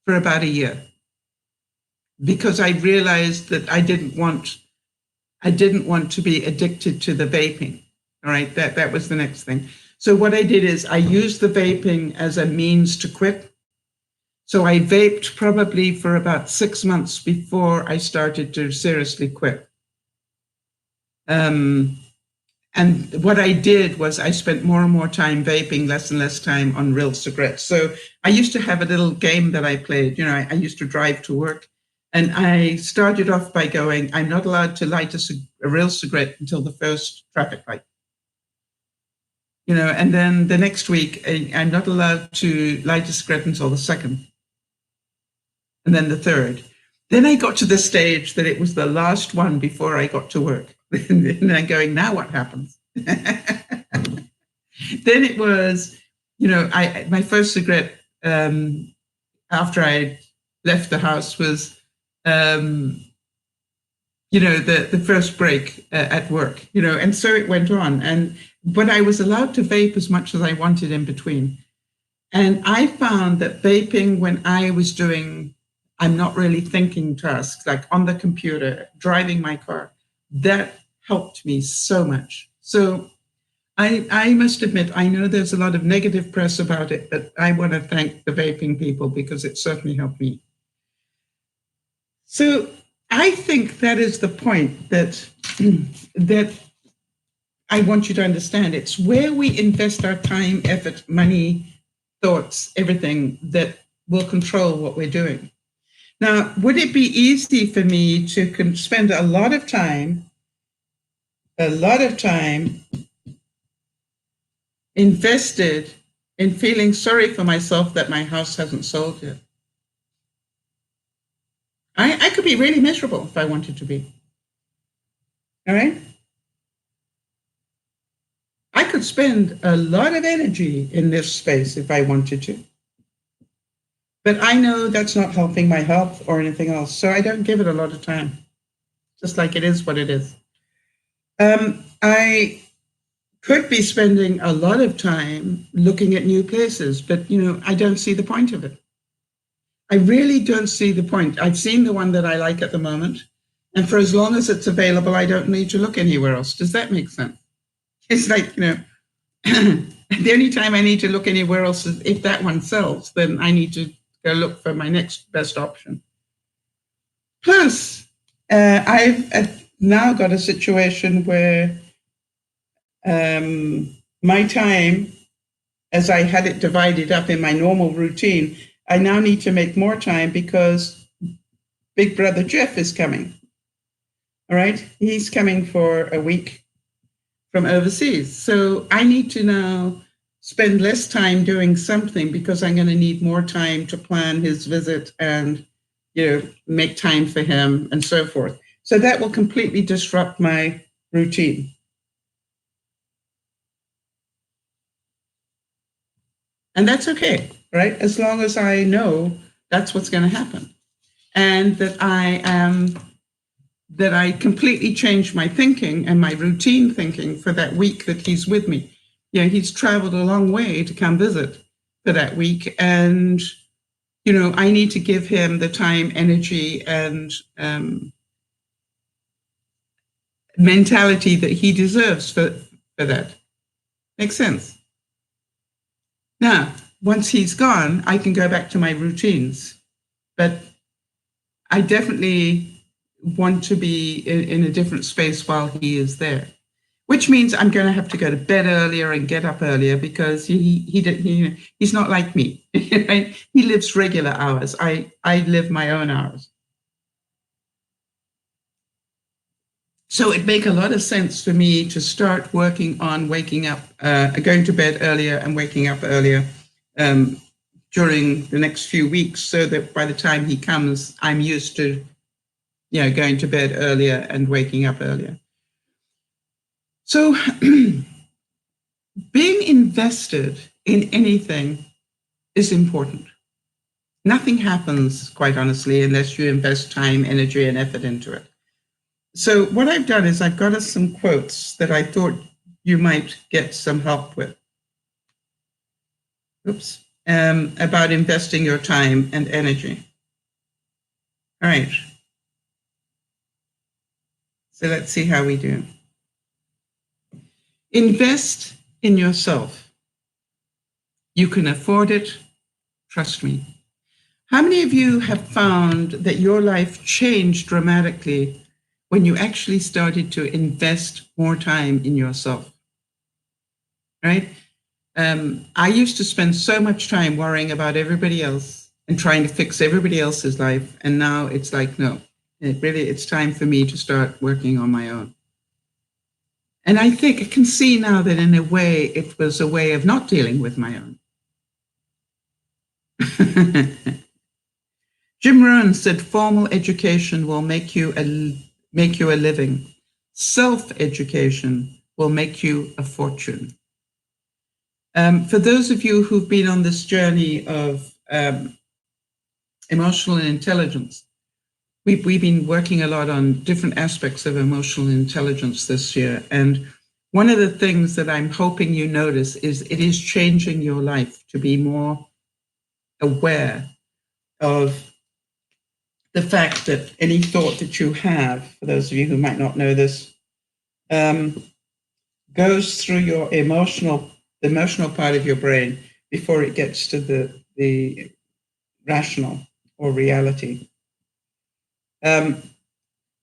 for about a year because I realized that I didn't want to be addicted to the vaping. All right, that was the next thing. So what I did is I used the vaping as a means to quit. So I vaped probably for about 6 months before I started to seriously quit. And what I did was I spent more and more time vaping, less and less time on real cigarettes. So I used to have a little game that I played. I used to drive to work, and I started off by going, I'm not allowed to light a real cigarette until the first traffic light. And then the next week, I'm not allowed to light a cigarette until the second. And then the third. Then I got to the stage that it was the last one before I got to work. And I'm going, now what happens? Then it was, my first cigarette after I left the house was, the first break at work, and so it went on. But I was allowed to vape as much as I wanted in between. And I found that vaping, when I was doing, I'm not really thinking tasks, like on the computer, driving my car, that helped me so much. So I must admit, I know there's a lot of negative press about it, but I want to thank the vaping people because it certainly helped me. So I think that is the point that I want you to understand. It's where we invest our time, effort, money, thoughts, everything that will control what we're doing. Now, would it be easy for me to spend a lot of time invested in feeling sorry for myself that my house hasn't sold yet? I could be really miserable if I wanted to be. All right? I could spend a lot of energy in this space if I wanted to. But I know that's not helping my health or anything else, so I don't give it a lot of time, just like it is what it is. I could be spending a lot of time looking at new places, but, I don't see the point of it. I really don't see the point. I've seen the one that I like at the moment, and for as long as it's available, I don't need to look anywhere else. Does that make sense? It's like, the only time I need to look anywhere else is if that one sells, then I need to go look for my next best option. Plus, I've now got a situation where my time, as I had it divided up in my normal routine, I now need to make more time because Big Brother Jeff is coming. All right? He's coming for a week from overseas. So I need to now spend less time doing something because I'm going to need more time to plan his visit and, make time for him and so forth. So that will completely disrupt my routine. And that's okay, right? As long as I know that's what's going to happen. and that I completely changed my thinking and my routine thinking for that week that he's with me. He's traveled a long way to come visit for that week, and I need to give him the time, energy, and mentality that he deserves for that. Makes sense? Now, once he's gone, I can go back to my routines, but I definitely want to be in a different space while he is there, which means I'm going to have to go to bed earlier and get up earlier, because he's not like me. Right? He lives regular hours. I live my own hours. So it makes a lot of sense for me to start working on waking up, going to bed earlier and waking up earlier during the next few weeks, so that by the time he comes, I'm used to going to bed earlier and waking up earlier. So being invested in anything is important. Nothing happens, quite honestly, unless you invest time, energy, and effort into it. So what I've done is I've got us some quotes that I thought you might get some help with. About investing your time and energy. All right. So let's see how we do. Invest in yourself. You can afford it. Trust me. How many of you have found that your life changed dramatically when you actually started to invest more time in yourself? Right? I used to spend so much time worrying about everybody else and trying to fix everybody else's life. And now it's like, no, it's time for me to start working on my own. And I think I can see now that in a way, it was a way of not dealing with my own. Jim Rohn said, formal education will make you a living. Self-education will make you a fortune. For those of you who've been on this journey of emotional intelligence, we've been working a lot on different aspects of emotional intelligence this year. And one of the things that I'm hoping you notice is it is changing your life to be more aware of the fact that any thought that you have, for those of you who might not know this, goes through your emotional part of your brain before it gets to the rational or reality.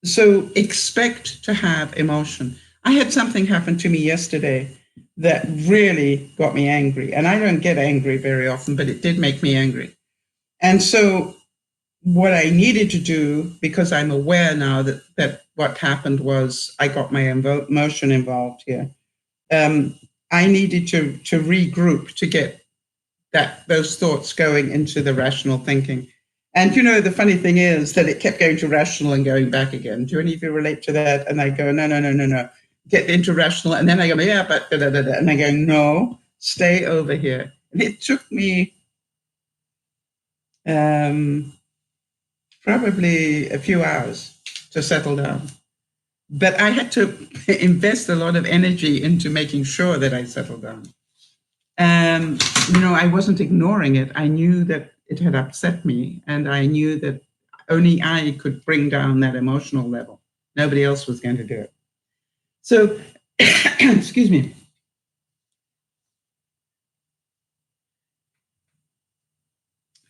So expect to have emotion. I had something happen to me yesterday that really got me angry. And I don't get angry very often, but it did make me angry. And so what I needed to do, because I'm aware now that what happened was I got my emotion involved here, I needed to regroup to get those thoughts going into the rational thinking. And the funny thing is that it kept going to rational and going back again. Do any of you relate to that? And I go, no. Get into rational. And then I go, yeah, but da, da, da, da. And I go, no, stay over here. And it took me probably a few hours to settle down. But I had to invest a lot of energy into making sure that I settled down. And, I wasn't ignoring it. I knew that it had upset me, and I knew that only I could bring down that emotional level. Nobody else was going to do it. So, excuse me.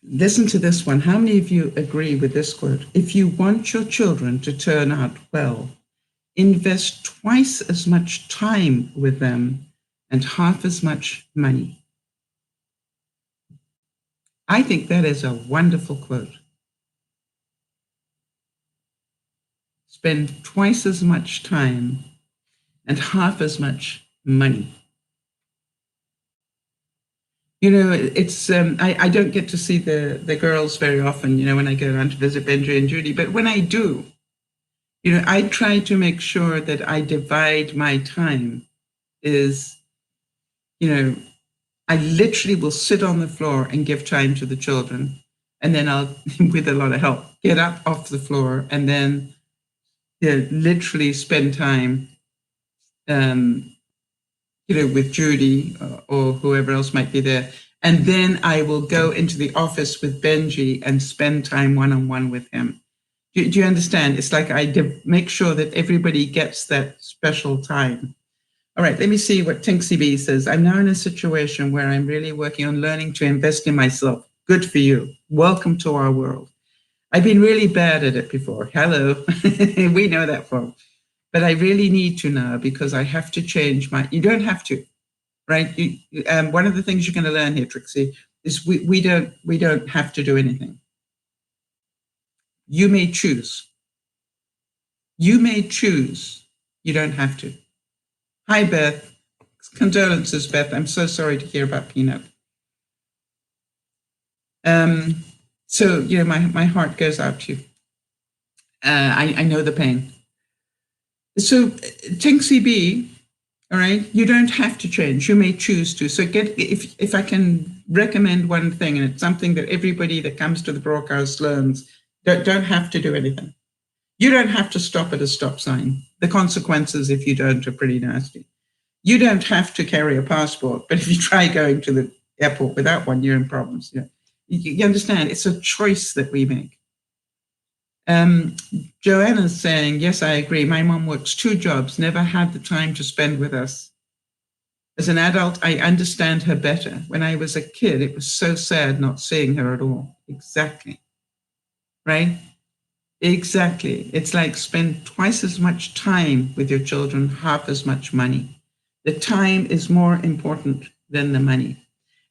Listen to this one. How many of you agree with this quote? If you want your children to turn out well, invest twice as much time with them and half as much money. I think that is a wonderful quote. Spend twice as much time and half as much money. It's I don't get to see the girls very often, when I go around to visit Benji and Judy, but when I do, I try to make sure that I divide my time is, I literally will sit on the floor and give time to the children. and then I'll, with a lot of help, get up off the floor and then literally spend time, with Judy or whoever else might be there. And then I will go into the office with Benji and spend time one-on-one with him. Do you understand? It's like I make sure that everybody gets that special time. All right, let me see what Tinksy B says. I'm now in a situation where I'm really working on learning to invest in myself. Good for you. Welcome to our world. I've been really bad at it before. Hello. We know that, folks. But I really need to now because I have to change you don't have to, right? One of the things you're going to learn here, Trixie, is we don't have to do anything. You may choose. You may choose. You don't have to. Hi, Beth. Condolences, Beth. I'm so sorry to hear about Peanut. So, my heart goes out to you. I know the pain. So, Tinksy B, all right, you don't have to change. You may choose to. So if I can recommend one thing, and it's something that everybody that comes to the broadcast learns, don't have to do anything. You don't have to stop at a stop sign. The consequences, if you don't, are pretty nasty. You don't have to carry a passport, but if you try going to the airport without one, you're in problems. You understand? It's a choice that we make. Joanna's saying, yes, I agree. My mom works 2 jobs, never had the time to spend with us. As an adult, I understand her better. When I was a kid, it was so sad not seeing her at all. Exactly. Right? Exactly. It's like spend twice as much time with your children, half as much money. The time is more important than the money.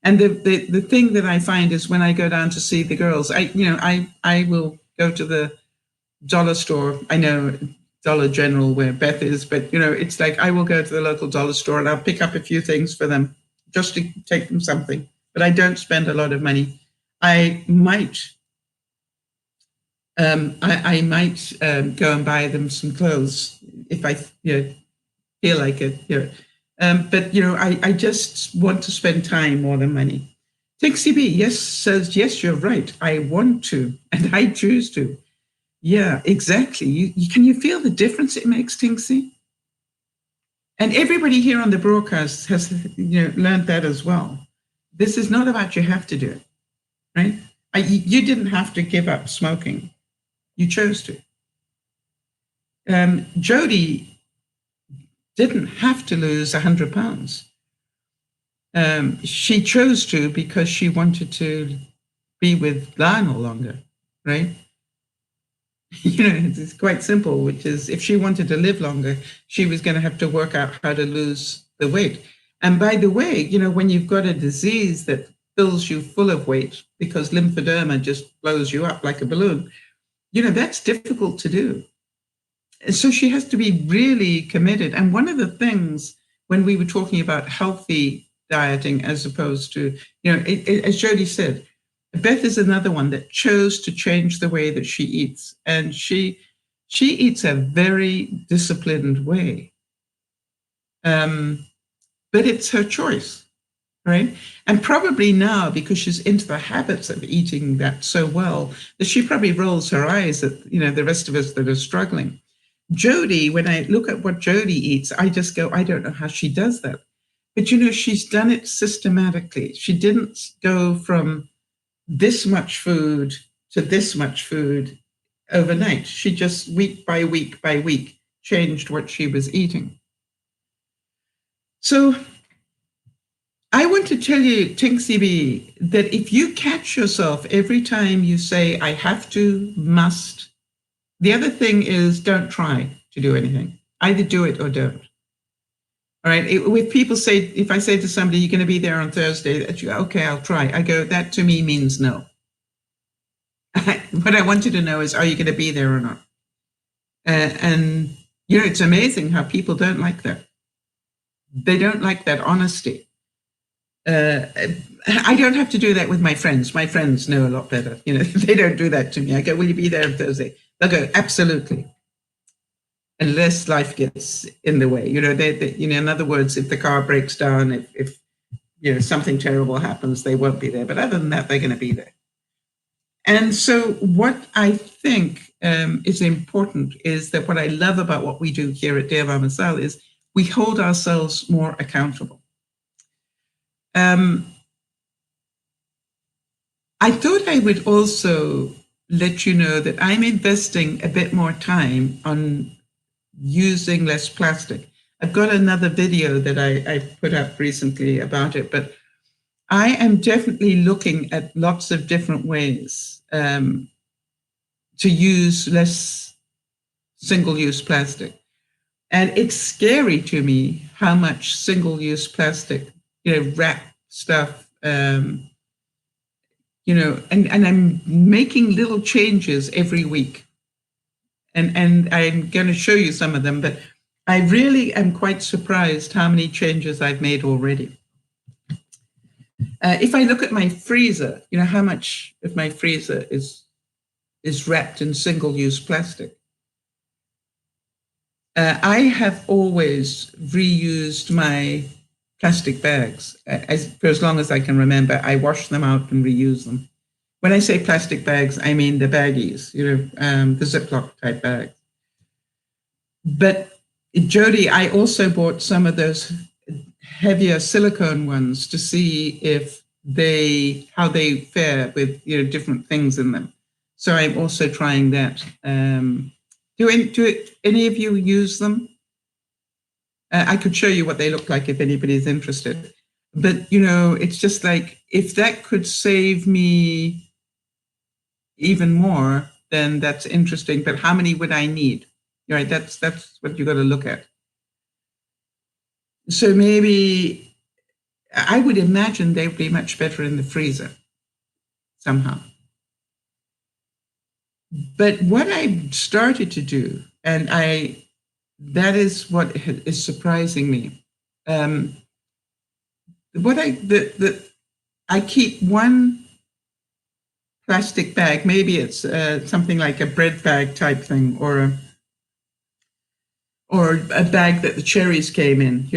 And the thing that I find is when I go down to see the girls, I will go to the dollar store. I know Dollar General where Beth is, but it's like I will go to the local dollar store and I'll pick up a few things for them just to take them something. But I don't spend a lot of money. I might go and buy them some clothes if I feel like it. But I just want to spend time more than money. Tixie B says yes, you're right. I want to and I choose to. Yeah, exactly. Can you feel the difference it makes, Tinksy? And everybody here on the broadcast has learned that as well. This is not about you have to do it, right? You didn't have to give up smoking. You chose to. Jody didn't have to lose 100 pounds. She chose to because she wanted to be with Lionel longer, right? It's quite simple, which is if she wanted to live longer, she was going to have to work out how to lose the weight. And by the way, when you've got a disease that fills you full of weight because lymphoderma just blows you up like a balloon, that's difficult to do. And so she has to be really committed. And one of the things when we were talking about healthy dieting as opposed to, as Jody said, Beth is another one that chose to change the way that she eats. And she eats a very disciplined way. But it's her choice, right? And probably now, because she's into the habits of eating that so well, that she probably rolls her eyes at, the rest of us that are struggling. Jody, when I look at what Jody eats, I just go, I don't know how she does that. But, she's done it systematically. She didn't go from this much food to this much food overnight. She just week by week changed what she was eating. So I want to tell you, Tinksy B, that if you catch yourself every time you say, I have to, must, the other thing is don't try to do anything. Either do it or don't. All right. If people say, if I say to somebody, you're going to be there on Thursday, okay, I'll try. I go, that to me means no. What I want you to know is, are you going to be there or not? And, it's amazing how people don't like that. They don't like that honesty. I don't have to do that with my friends. My friends know a lot better. They don't do that to me. I go, will you be there on Thursday? They'll go, absolutely. Unless life gets in the way. In other words, if the car breaks down, if something terrible happens, they won't be there. But other than that, they're going to be there. And so what I think is important is that what I love about what we do here at DearMamaSal is we hold ourselves more accountable. I thought I would also let you know that I'm investing a bit more time on using less plastic. I've got another video that I put up recently about it, but I am definitely looking at lots of different ways to use less single-use plastic. And it's scary to me how much single-use plastic, wrap stuff, and I'm making little changes every week. And I'm going to show you some of them, but I really am quite surprised how many changes I've made already. If I look at my freezer, how much of my freezer is wrapped in single-use plastic. I have always reused my plastic bags for as long as I can remember. I wash them out and reuse them. When I say plastic bags, I mean the baggies, the Ziploc type bags. But Jody, I also bought some of those heavier silicone ones to see how they fare with different things in them. So I'm also trying that. Do any of you use them? I could show you what they look like if anybody's interested. But it's just like, if that could save me even more, then that's interesting. But how many would I need? Right, that's what you got to look at. So maybe I would imagine they would be much better in the freezer somehow. But what I started to do, and that is what is surprising me. I keep one plastic bag. Maybe it's something like a bread bag type thing, or a bag that the cherries came in,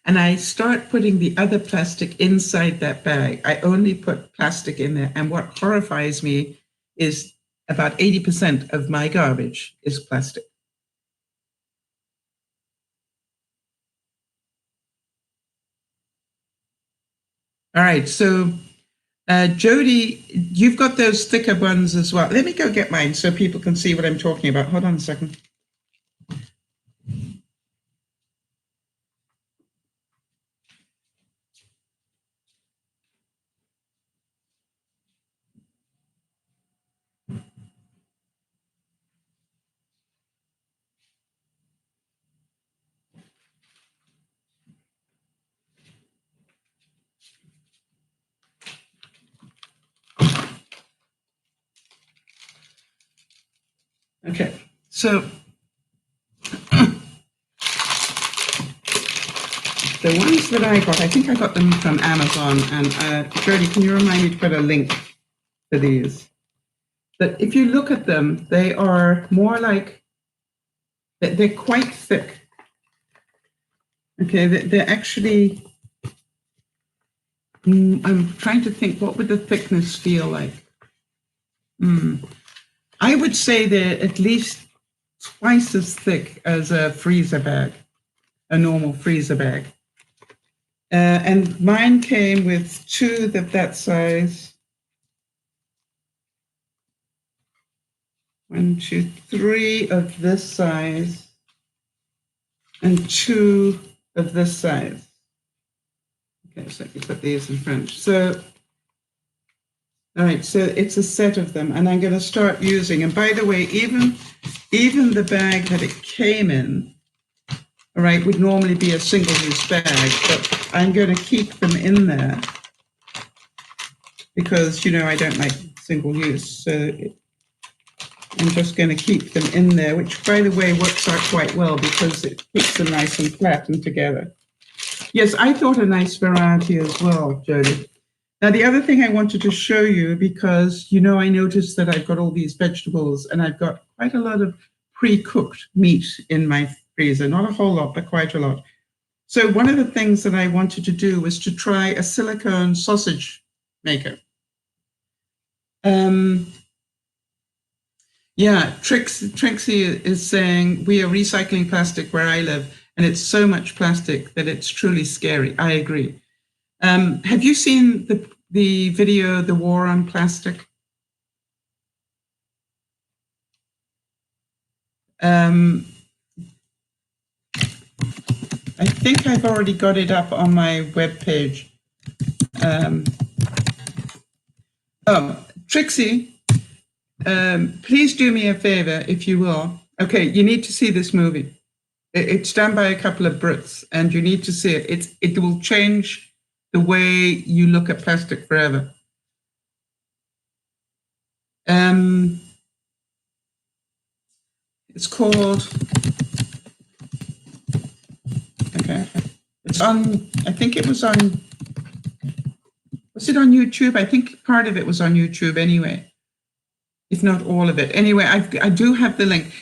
and I start putting the other plastic inside that bag. I only put plastic in there, and what horrifies me is about 80% of my garbage is plastic. All right, so Jody, you've got those thicker ones as well. Let me go get mine so people can see what I'm talking about. Hold on a second. Okay, so the ones that I got, I think I got them from Amazon. And Jody, can you remind me to put a link for these? But if you look at them, they are more like, they're quite thick. Okay, they're actually, I'm trying to think, what would the thickness feel like? I would say they're at least twice as thick as a freezer bag, a normal freezer bag. And mine came with two of that size. 1, 2, 3 of this size, and 2 of this size. Okay, so let me put these in front. So, all right, so it's a set of them, and I'm going to start using. And by the way, even the bag that it came in, all right, would normally be a single-use bag, but I'm going to keep them in there because, I don't like single-use. So I'm just going to keep them in there, which, by the way, works out quite well because it keeps them nice and flat and together. Yes, I thought a nice variety as well, Jody. Now, the other thing I wanted to show you, because, I noticed that I've got all these vegetables and I've got quite a lot of pre-cooked meat in my freezer. Not a whole lot, but quite a lot. So one of the things that I wanted to do was to try a silicone sausage maker. Yeah, Trixie is saying, we are recycling plastic where I live, and it's so much plastic that it's truly scary. I agree. Have you seen the video, The War on Plastic? I think I've already got it up on my webpage. Trixie, please do me a favor, if you will. Okay, you need to see this movie. It's done by a couple of Brits, and you need to see it. It will change the way you look at plastic forever. It's called, okay, it's on, I think it was on, was it on YouTube? I think part of it was on YouTube anyway, if not all of it. Anyway, I do have the link.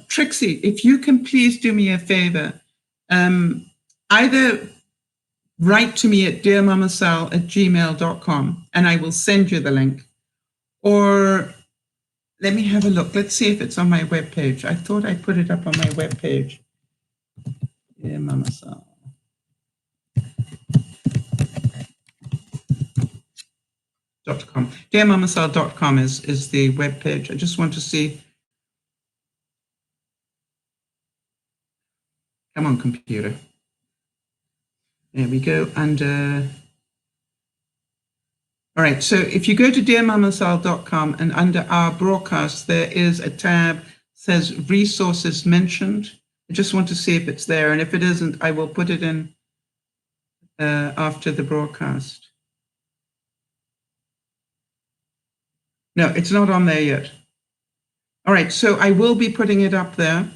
Trixie, if you can please do me a favor, either write to me at dearmamasal@gmail.com and I will send you the link, or let me have a look. Let's see if it's on my webpage. I thought I put it up on my webpage. DearMamaSal. .com. DearMamaSal.com is the webpage. I just want to see. Come on, computer. There we go. Under. All right. So if you go to DearMamaSal.com and under our broadcast, there is a tab that says resources mentioned. I just want to see if it's there. And if it isn't, I will put it in after the broadcast. No, it's not on there yet. All right. So I will be putting it up there.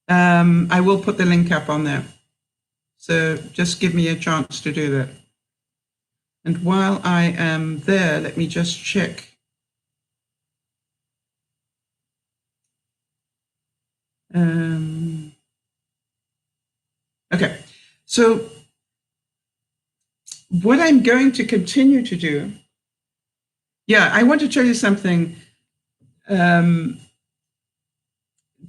I will put the link up on there. So just give me a chance to do that. And while I am there, let me just check. Okay, so what I'm going to continue to do, yeah, I want to tell you something,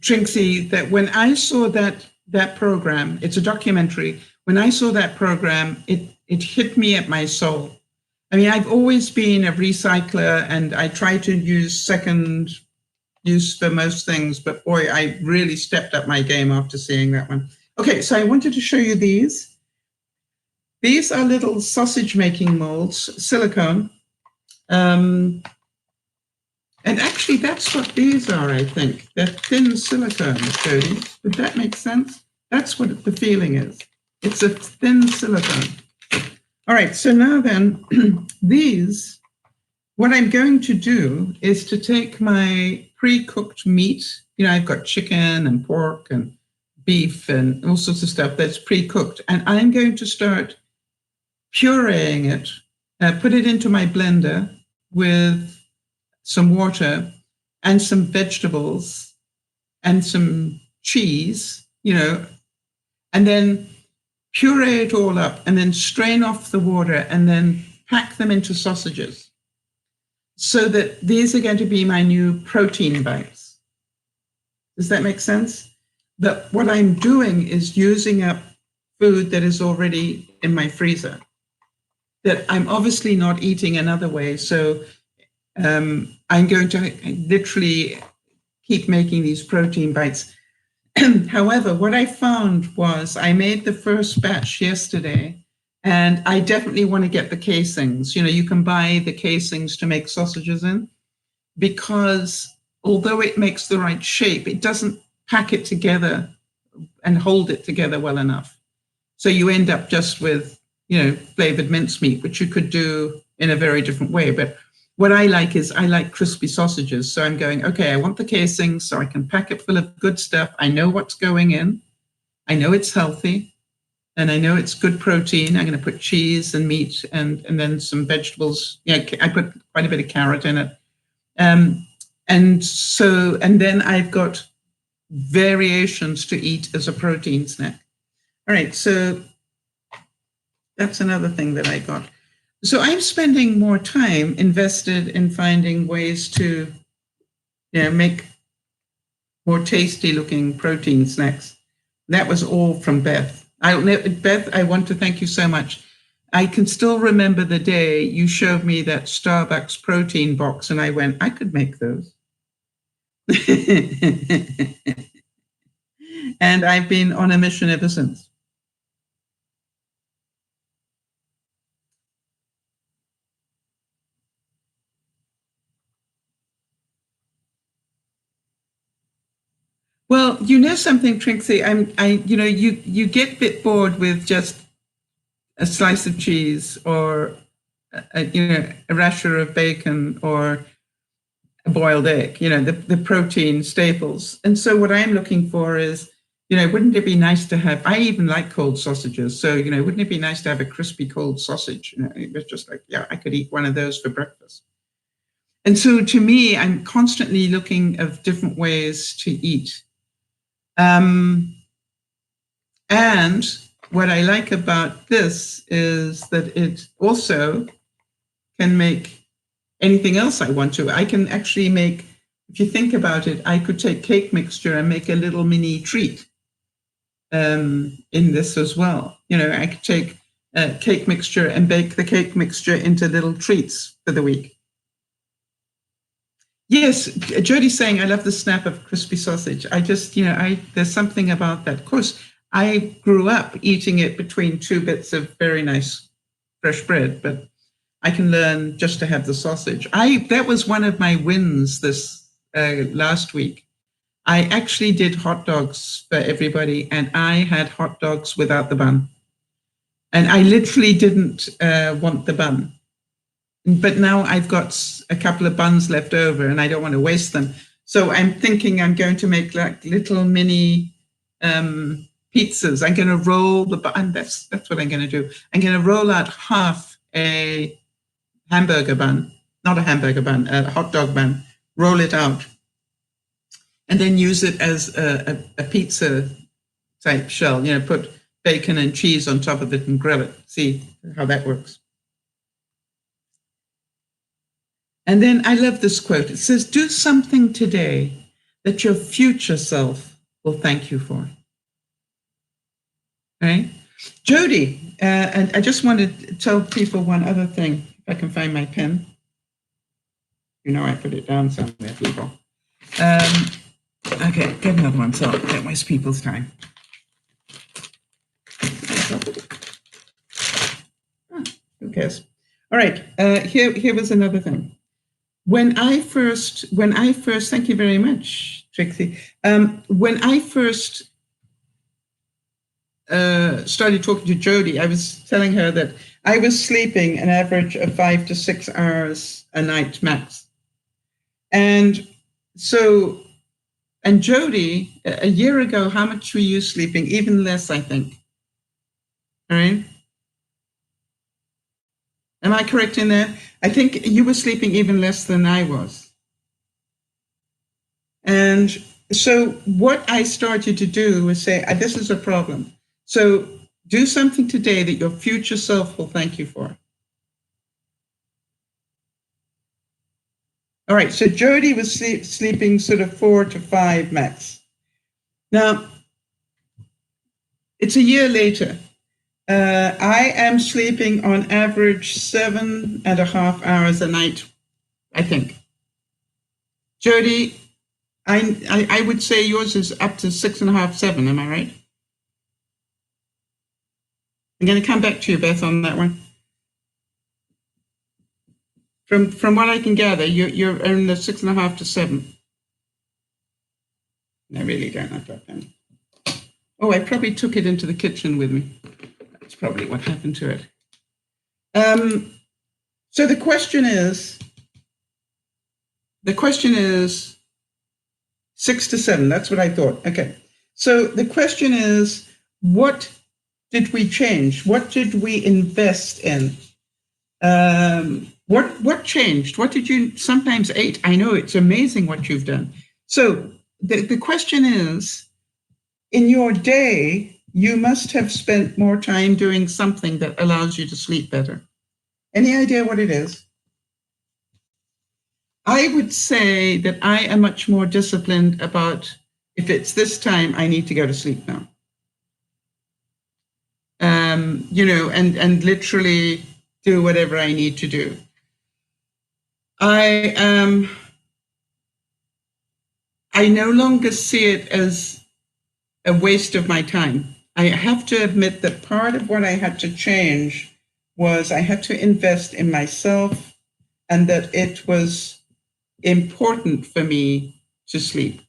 Trixie, that when I saw that program, it's a documentary, when I saw that program, it hit me at my soul. I mean, I've always been a recycler and I try to use second use for most things, but boy, I really stepped up my game after seeing that one. Okay, so I wanted to show you these. These are little sausage making molds, silicone. And actually that's what these are, I think. They're thin silicone coatings. Did that make sense? That's what the feeling is. It's a thin silicone. All right, so now then, these, what I'm going to do is to take my pre-cooked meat, you know, I've got chicken and pork and beef and all sorts of stuff that's pre-cooked, and I'm going to start pureeing it, put it into my blender with some water and some vegetables and some cheese, you know, and then puree it all up and then strain off the water and then pack them into sausages so that these are going to be my new protein bites. Does that make sense? But what I'm doing is using up food that is already in my freezer that I'm obviously not eating another way. So I'm going to literally keep making these protein bites. However, what I found was I made the first batch yesterday, and I definitely want to get the casings. You know, you can buy the casings to make sausages in, because although it makes the right shape, it doesn't pack it together and hold it together well enough. So you end up just with, you know, flavored mincemeat, which you could do in a very different way. But what I like is I like crispy sausages. So I'm going, okay, I want the casing so I can pack it full of good stuff. I know what's going in. I know it's healthy. And I know it's good protein. I'm going to put cheese and meat and then some vegetables. Yeah, I put quite a bit of carrot in it. And then I've got variations to eat as a protein snack. All right, so that's another thing that I got. So I'm spending more time invested in finding ways to make more tasty looking protein snacks. That was all from Beth. Beth, I want to thank you so much. I can still remember the day you showed me that Starbucks protein box, and I went, I could make those. And I've been on a mission ever since. Well, you know something, Trixie. You get a bit bored with just a slice of cheese or a rasher of bacon or a boiled egg. The protein staples. And so what I'm looking for is, wouldn't it be nice to have? I even like cold sausages. So wouldn't it be nice to have a crispy cold sausage? It was just like, I could eat one of those for breakfast. And so to me, I'm constantly looking of different ways to eat. And what I like about this is that it also can make anything else I want to. I can actually make, if you think about it, I could take cake mixture and make a little mini treat in this as well. I could take cake mixture and bake the cake mixture into little treats for the week. Yes, Jody's saying, I love the snap of crispy sausage. I just, there's something about that. Of course, I grew up eating it between two bits of very nice fresh bread, but I can learn just to have the sausage. That was one of my wins this last week. I actually did hot dogs for everybody, and I had hot dogs without the bun. And I literally didn't want the bun. But now I've got a couple of buns left over and I don't want to waste them. So I'm thinking I'm going to make like little mini pizzas. I'm going to roll the bun. That's what I'm going to do. I'm going to roll out half a hamburger bun, not a hamburger bun, a hot dog bun, roll it out, and then use it as a pizza type shell, put bacon and cheese on top of it and grill it. See how that works. And then I love this quote. It says, do something today that your future self will thank you for. Right? Jody, and I just wanted to tell people one other thing, if I can find my pen. I put it down somewhere, people. Okay, get another one so I don't waste people's time. Who cares? All right, here was another thing. When I first, thank you very much, Trixie. When I first started talking to Jody, I was telling her that I was sleeping an average of 5 to 6 hours a night max. And so, and Jody, a year ago, how much were you sleeping? Even less, I think. All right. Am I correct in that? I think you were sleeping even less than I was. And so what I started to do was say, this is a problem. So do something today that your future self will thank you for. All right, so Jody was sleeping sort of 4 to 5 max. Now, it's a year later. I am sleeping on average 7.5 hours a night, I think. Jody, I would say yours is up to 6.5, 7. Am I right? I'm going to come back to you, Beth, on that one. From what I can gather, you're in the 6.5 to 7. I really don't like that pen. Oh, I probably took it into the kitchen with me. That's probably what happened to it. So the question is 6 to 7. That's what I thought. Okay. So the question is, what did we change? What did we invest in? What changed? What did you sometimes ate? I know it's amazing what you've done. So the question is, in your day, you must have spent more time doing something that allows you to sleep better. Any idea what it is? I would say that I am much more disciplined about, if it's this time, I need to go to sleep now. And literally do whatever I need to do. I no longer see it as a waste of my time. I have to admit that part of what I had to change was I had to invest in myself, and that it was important for me to sleep.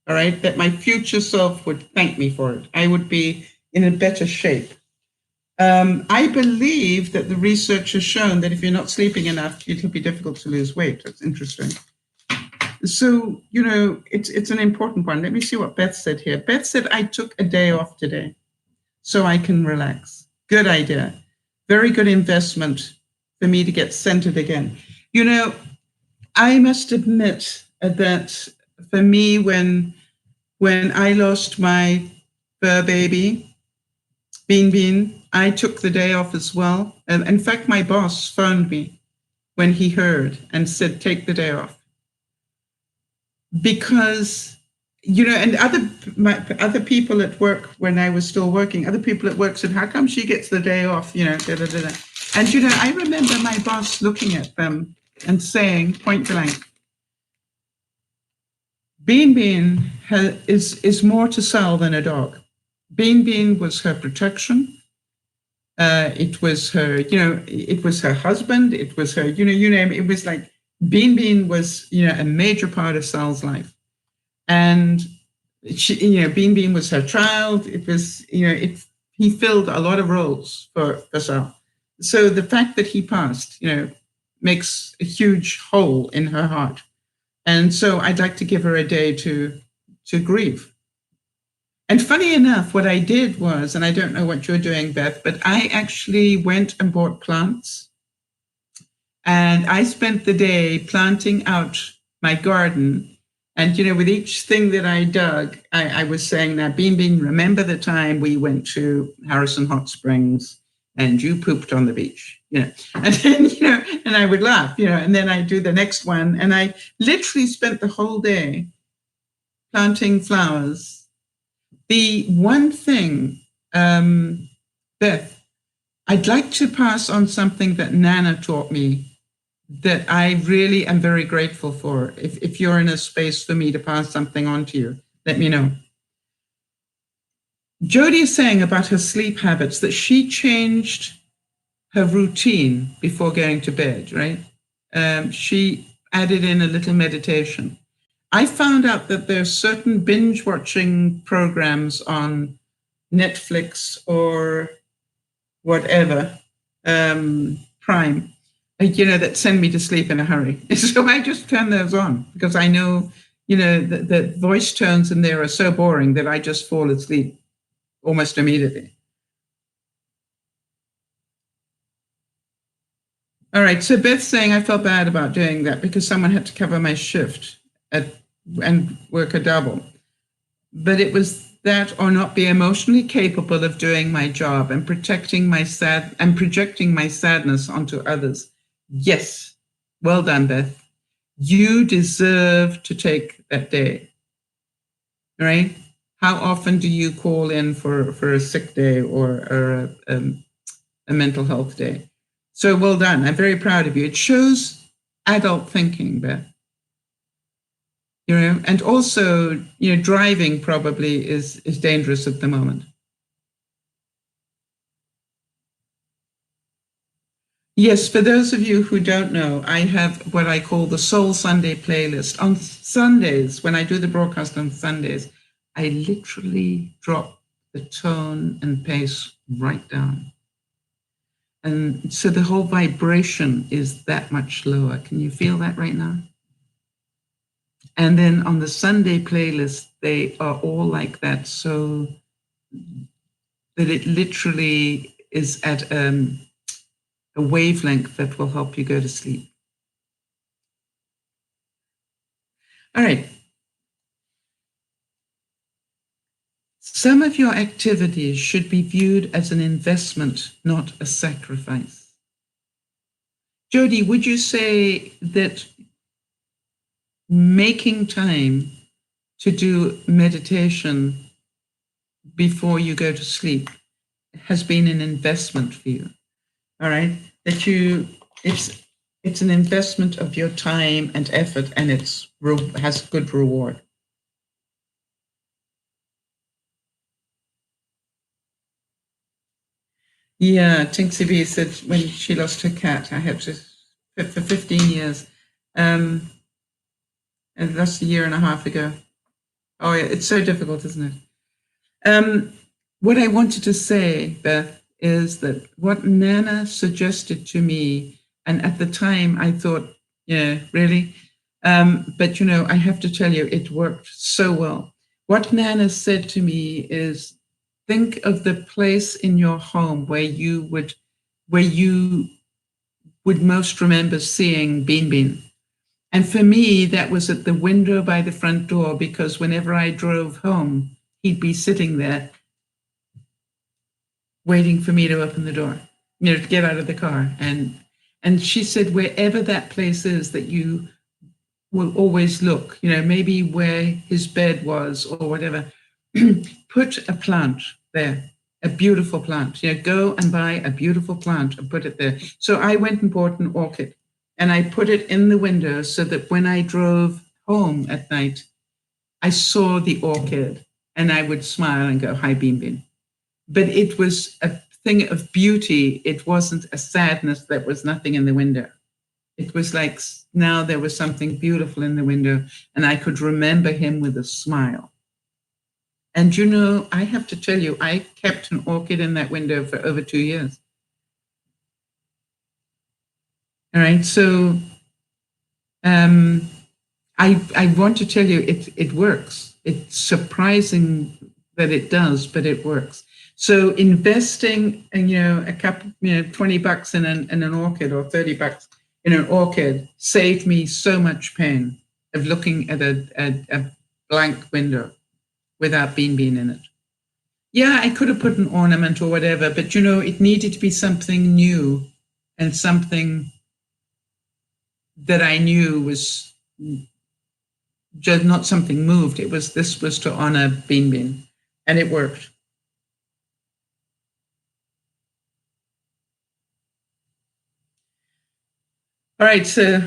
All right, that my future self would thank me for it. I would be in a better shape. I believe that the research has shown that if you're not sleeping enough, it'll be difficult to lose weight. That's interesting. So, it's an important one. Let me see what Beth said here. Beth said, I took a day off today so I can relax. Good idea. Very good investment for me to get centered again. I must admit that for me, when I lost my fur baby, Bean, I took the day off as well. And in fact, my boss phoned me when he heard and said, take the day off. Because, and other people at work, when I was still working, other people at work said, how come she gets the day off? And, I remember my boss looking at them and saying, point blank, Bean is more to Sal than a dog. Bean was her protection. It was her, it was her husband. It was her, you name it. It was like Bean was, a major part of Sal's life. And she, Bean was her child. It was, he filled a lot of roles for Sal. So the fact that he passed, makes a huge hole in her heart. And so I'd like to give her a day to grieve. And funny enough, what I did was, and I don't know what you're doing, Beth, but I actually went and bought plants. And I spent the day planting out my garden. And, with each thing that I dug, I was saying, now, Bean, remember the time we went to Harrison Hot Springs and you pooped on the beach, and then, and I would laugh, and then I do the next one. And I literally spent the whole day planting flowers. The one thing, Beth, I'd like to pass on something that Nana taught me that I really am very grateful for. If you're in a space for me to pass something on to you, let me know. Jody is saying about her sleep habits that she changed her routine before going to bed, right? She added in a little meditation. I found out that there's certain binge watching programs on Netflix or whatever, Prime, that send me to sleep in a hurry. So I just turn those on because I know, the voice tones in there are so boring that I just fall asleep almost immediately. All right, so Beth's saying I felt bad about doing that because someone had to cover my shift and work a double. But it was that or not be emotionally capable of doing my job and projecting my sadness onto others. Yes, well done, Beth. You deserve to take that day, right? How often do you call in for a sick day or a mental health day? So well done. I'm very proud of you. It shows adult thinking, Beth. And also, driving probably is dangerous at the moment. Yes, for those of you who don't know, I have what I call the Soul Sunday playlist. On Sundays, when I do the broadcast on Sundays, I literally drop the tone and pace right down. And so the whole vibration is that much lower. Can you feel that right now? And then on the Sunday playlist, they are all like that, so that it literally is at a wavelength that will help you go to sleep. All right. Some of your activities should be viewed as an investment, not a sacrifice. Jody, would you say that making time to do meditation before you go to sleep has been an investment for you? All right, that it's an investment of your time and effort, and has good reward. Yeah, Tinksy B said when she lost her cat, I had to for 15 years. And that's a year and a half ago. Oh yeah, it's so difficult, isn't it? What I wanted to say, Beth, is that what Nana suggested to me, and at the time I thought, yeah, really? But I have to tell you, it worked so well. What Nana said to me is, think of the place in your home where you would most remember seeing Bean Bean. And for me, that was at the window by the front door, because whenever I drove home, he'd be sitting there waiting for me to open the door, to get out of the car. And she said, wherever that place is that you will always look, maybe where his bed was or whatever, put a plant there, a beautiful plant. Go and buy a beautiful plant and put it there. So I went and bought an orchid, and I put it in the window so that when I drove home at night, I saw the orchid and I would smile and go, hi, Bean Bean. But it was a thing of beauty. It wasn't a sadness that was nothing in the window. It was like now there was something beautiful in the window, and I could remember him with a smile. And I have to tell you, I kept an orchid in that window for over 2 years. All right, so I want to tell you, it works. It's surprising that it does, but it works. So investing, a couple, $20 in an orchid, or $30 in an orchid, saved me so much pain of looking at a blank window without Bean Bean in it. Yeah, I could have put an ornament or whatever, but it needed to be something new and something that I knew was just not something moved. This was to honor Bean Bean, and it worked. All right, so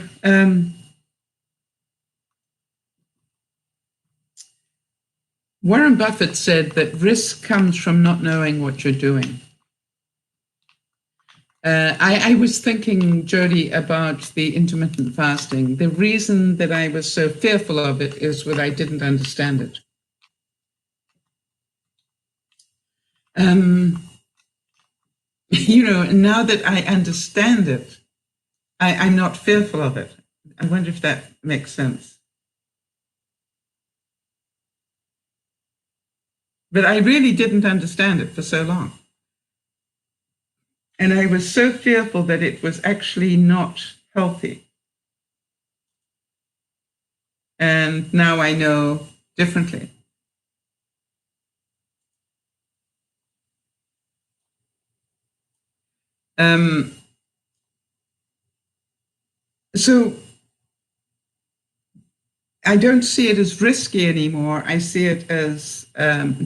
Warren Buffett said that risk comes from not knowing what you're doing. I was thinking, Jody, about the intermittent fasting. The reason that I was so fearful of it is that I didn't understand it. Now that I understand it, I'm not fearful of it. I wonder if that makes sense. But I really didn't understand it for so long. And I was so fearful that it was actually not healthy. And now I know differently. So I don't see it as risky anymore. I see it as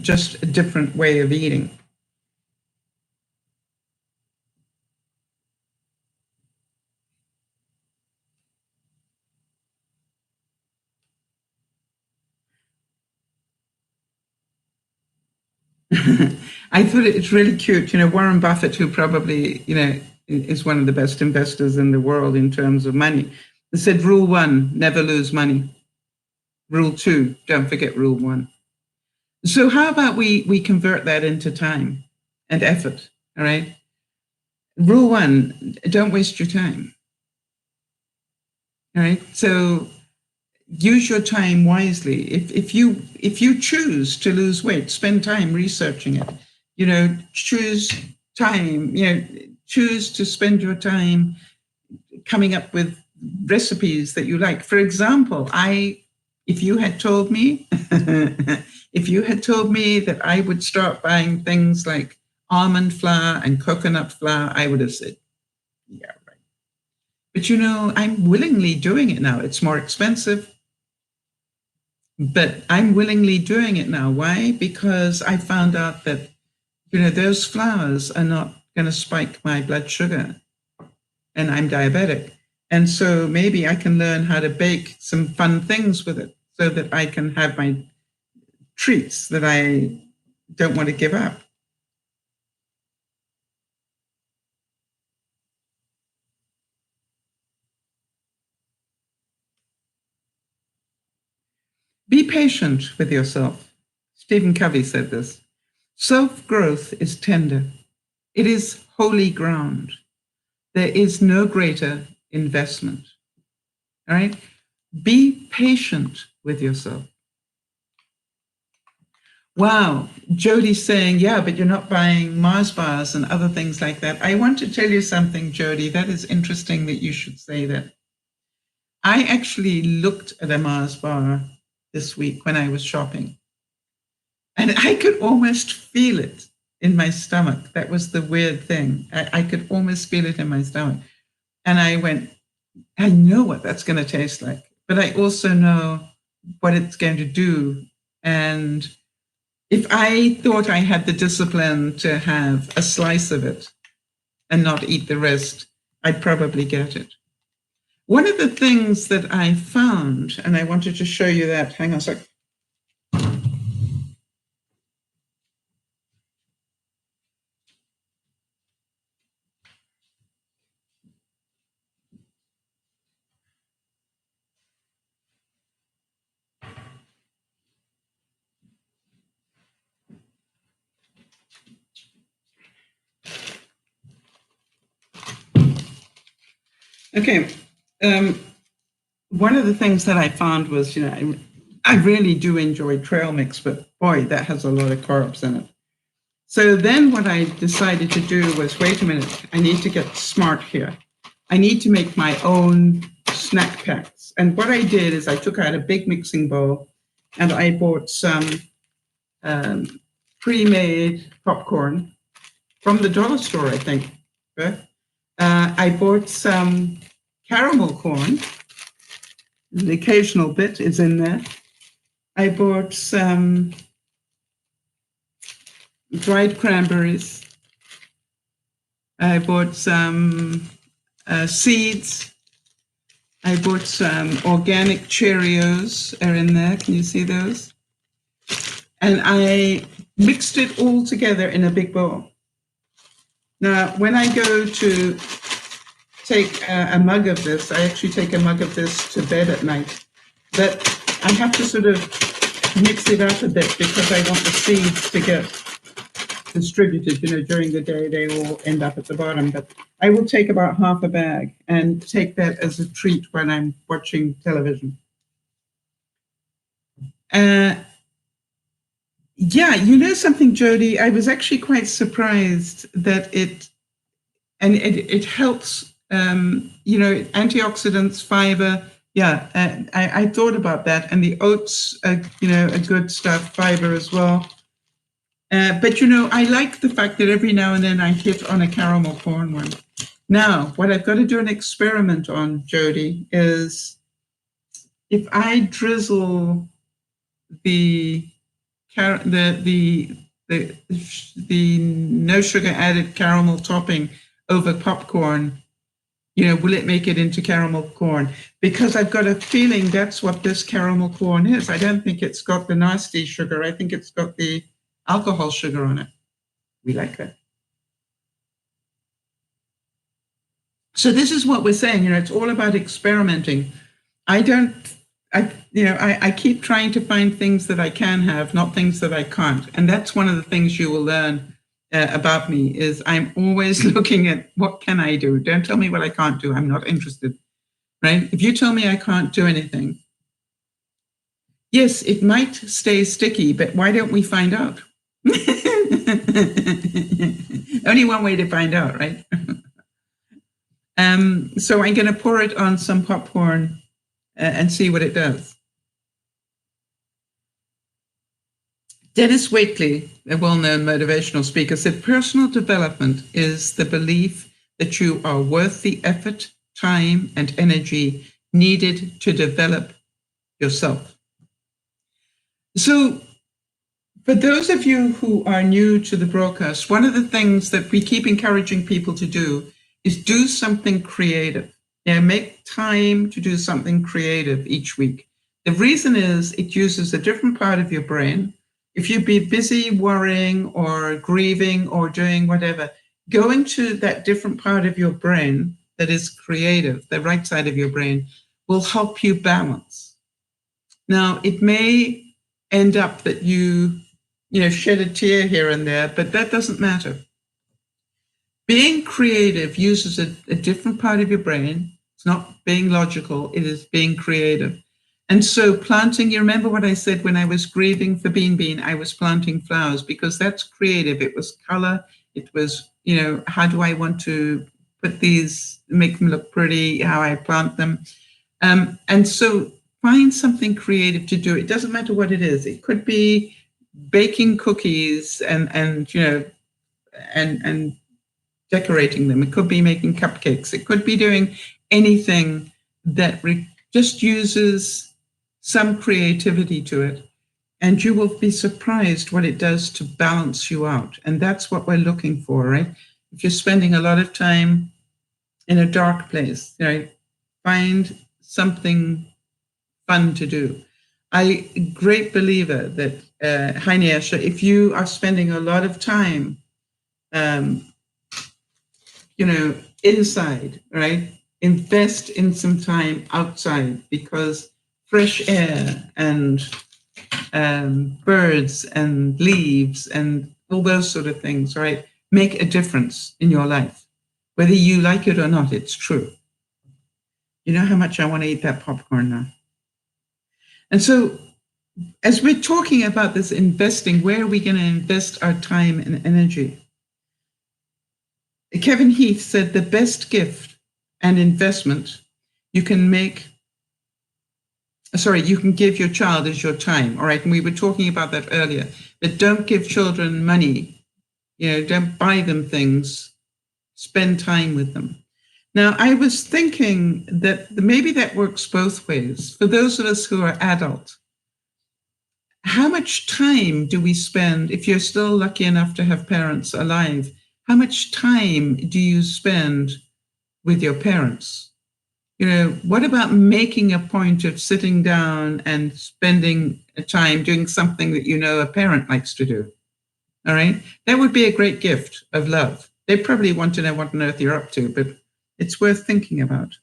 just a different way of eating. I thought it's really cute. Warren Buffett, who probably, is one of the best investors in the world in terms of money, said, rule 1, never lose money. Rule 2, don't forget rule 1. So how about we convert that into time and effort, all right? Rule 1, don't waste your time, all right? So use your time wisely. If you choose to lose weight, spend time researching it. Choose time. Choose to spend your time coming up with recipes that you like. For example, if you had told me that I would start buying things like almond flour and coconut flour, I would have said, yeah, right. But, you know, I'm willingly doing it now. It's more expensive, but I'm willingly doing it now. Why? Because I found out that, you know, those flours are not going to spike my blood sugar, and I'm diabetic. And so maybe I can learn how to bake some fun things with it so that I can have my treats that I don't want to give up. Be patient with yourself. Stephen Covey said this. Self-growth is tender. It is holy ground. There is no greater investment. All right? Be patient with yourself. Wow, Jody's saying, yeah, but you're not buying Mars bars and other things like that. I want to tell you something, Jody. That is interesting that you should say that. I actually looked at a Mars bar this week when I was shopping, and I could almost feel it in my stomach. That was the weird thing. I could almost feel it in my stomach. And I went, I know what that's going to taste like, but I also know what it's going to do. And if I thought I had the discipline to have a slice of it and not eat the rest, I'd probably get it. One of the things that I found, and I wanted to show you that, hang on a sec. Okay. One of the things that I found was, you know, I really do enjoy trail mix, but boy, that has a lot of carbs in it. So then what I decided to do was, wait a minute, I need to get smart here. I need to make my own snack packs. And what I did is I took out a big mixing bowl and I bought some pre-made popcorn from the dollar store, I think. I bought some caramel corn. The occasional bit is in there. I bought some dried cranberries. I bought some seeds. I bought some organic Cheerios are in there. Can you see those? And I mixed it all together in a big bowl. Now, when I go to take a mug of this, I actually take a mug of this to bed at night. But I have to sort of mix it up a bit because I want the seeds to get distributed. You know, during the day, they all end up at the bottom. But I will take about half a bag and take that as a treat when I'm watching television. Yeah, you know something, Jody? I was actually quite surprised that it helps, you know, antioxidants, fiber. Yeah, I thought about that. And the oats, you know, are good stuff, fiber as well. But, you know, I like the fact that every now and then I hit on a caramel corn one. Now, what I've got to do an experiment on, Jody, is if I drizzle the no sugar added caramel topping over popcorn, you know, will it make it into caramel corn? Because I've got a feeling that's what this caramel corn is. I don't think it's got the nasty sugar. I think it's got the alcohol sugar on it. We like that. So this is what we're saying, you know, it's all about experimenting. I keep trying to find things that I can have, not things that I can't. And that's one of the things you will learn about me is I'm always looking at what can I do? Don't tell me what I can't do. I'm not interested, right? If you tell me I can't do anything, yes, it might stay sticky, but why don't we find out? Only one way to find out, right? So I'm going to pour it on some popcorn and see what it does. Dennis Waitley, a well-known motivational speaker, said personal development is the belief that you are worth the effort, time and energy needed to develop yourself. So for those of you who are new to the broadcast, one of the things that we keep encouraging people to do is do something creative. Make time to do something creative each week. The reason is it uses a different part of your brain. If you'd be busy worrying or grieving or doing whatever, going to that different part of your brain that is creative, the right side of your brain, will help you balance. Now, it may end up that you shed a tear here and there, but that doesn't matter. Being creative uses a different part of your brain. It's not being logical, it is being creative. And so planting, you remember what I said when I was grieving for Bean, I was planting flowers because that's creative. It was color. It was, how do I want to put these, make them look pretty, how I plant them. And so find something creative to do. It doesn't matter what it is. It could be baking cookies and decorating them. It could be making cupcakes. It could be doing anything that just uses some creativity to it, and you will be surprised what it does to balance you out. And that's what we're looking for, right? If you're spending a lot of time in a dark place, right, find something fun to do. I'm a great believer that, hi Niasha, if you are spending a lot of time, inside, right, invest in some time outside, because fresh air and birds and leaves and all those sort of things, right, make a difference in your life. Whether you like it or not, it's true. You know how much I want to eat that popcorn now. And so as we're talking about this investing, where are we going to invest our time and energy? Kevin Heath said the best gift and investment you can give your child is your time. All right. And we were talking about that earlier, but don't give children money. Don't buy them things, spend time with them. Now, I was thinking that maybe that works both ways. For those of us who are adult, how much time do we spend, if you're still lucky enough to have parents alive, how much time do you spend with your parents? What about making a point of sitting down and spending time doing something that a parent likes to do? All right. That would be a great gift of love. They probably want to know what on earth you're up to, but it's worth thinking about.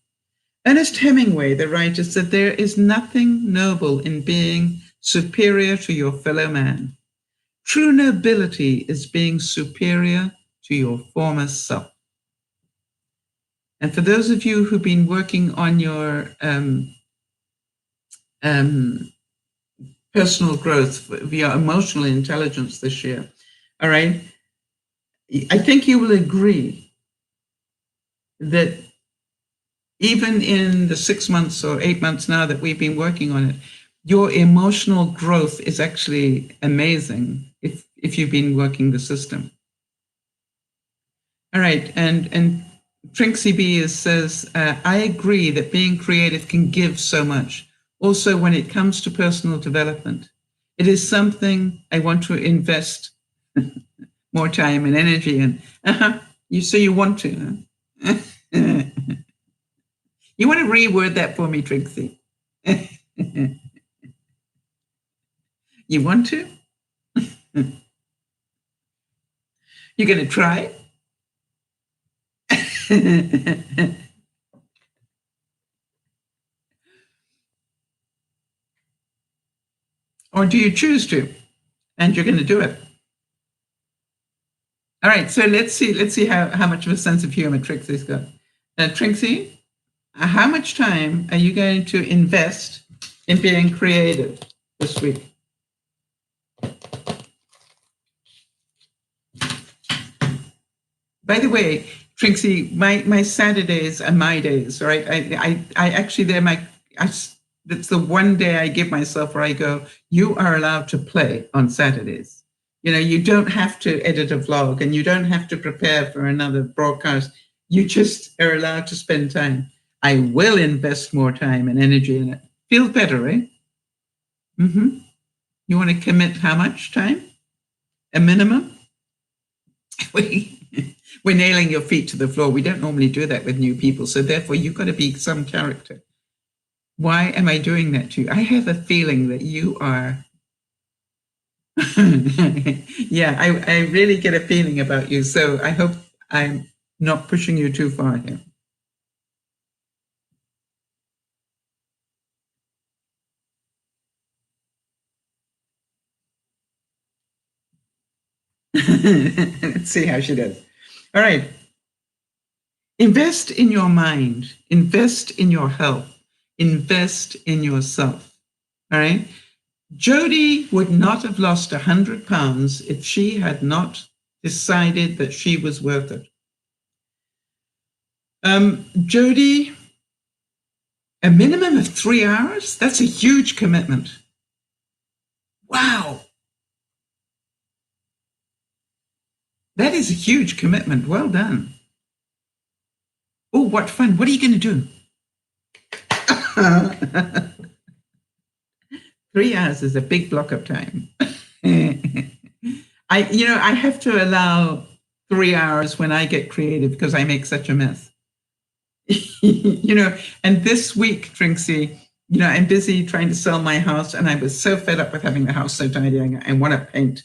Ernest Hemingway, the writer, said there is nothing noble in being superior to your fellow man. True nobility is being superior to your former self. And for those of you who've been working on your personal growth via emotional intelligence this year, all right, I think you will agree that even in the 6 months or 8 months now that we've been working on it, your emotional growth is actually amazing if you've been working the system. All right, and Trinksy B says, I agree that being creative can give so much. Also, when it comes to personal development, it is something I want to invest more time and energy in. You say you want to, huh? You want to reword that for me, Trixie? You want to? You're going to try? Or do you choose to? And you're going to do it. All right, so let's see how much of a sense of humor Trixie's got. Trixie, how much time are you going to invest in being creative this week? By the way, Trixie, my Saturdays are my days, right? I actually, that's the one day I give myself where I go, you are allowed to play on Saturdays. You don't have to edit a vlog and you don't have to prepare for another broadcast. You just are allowed to spend time. I will invest more time and energy in it. Feels better, right? Mm-hmm. You want to commit how much time? A minimum? We're nailing your feet to the floor. We don't normally do that with new people. So therefore, you've got to be some character. Why am I doing that to you? I have a feeling that you are. Yeah, I really get a feeling about you. So I hope I'm not pushing you too far here. Let's see how she does. All right. Invest in your mind, invest in your health, invest in yourself. All right. Jody would not have lost 100 pounds if she had not decided that she was worth it. Jody, a minimum of 3 hours? That's a huge commitment. Wow. That is a huge commitment. Well done. Oh, what fun. What are you going to do? 3 hours is a big block of time. I have to allow 3 hours when I get creative because I make such a mess. And this week, Trinksy, I'm busy trying to sell my house, and I was so fed up with having the house so tidy. I want to paint.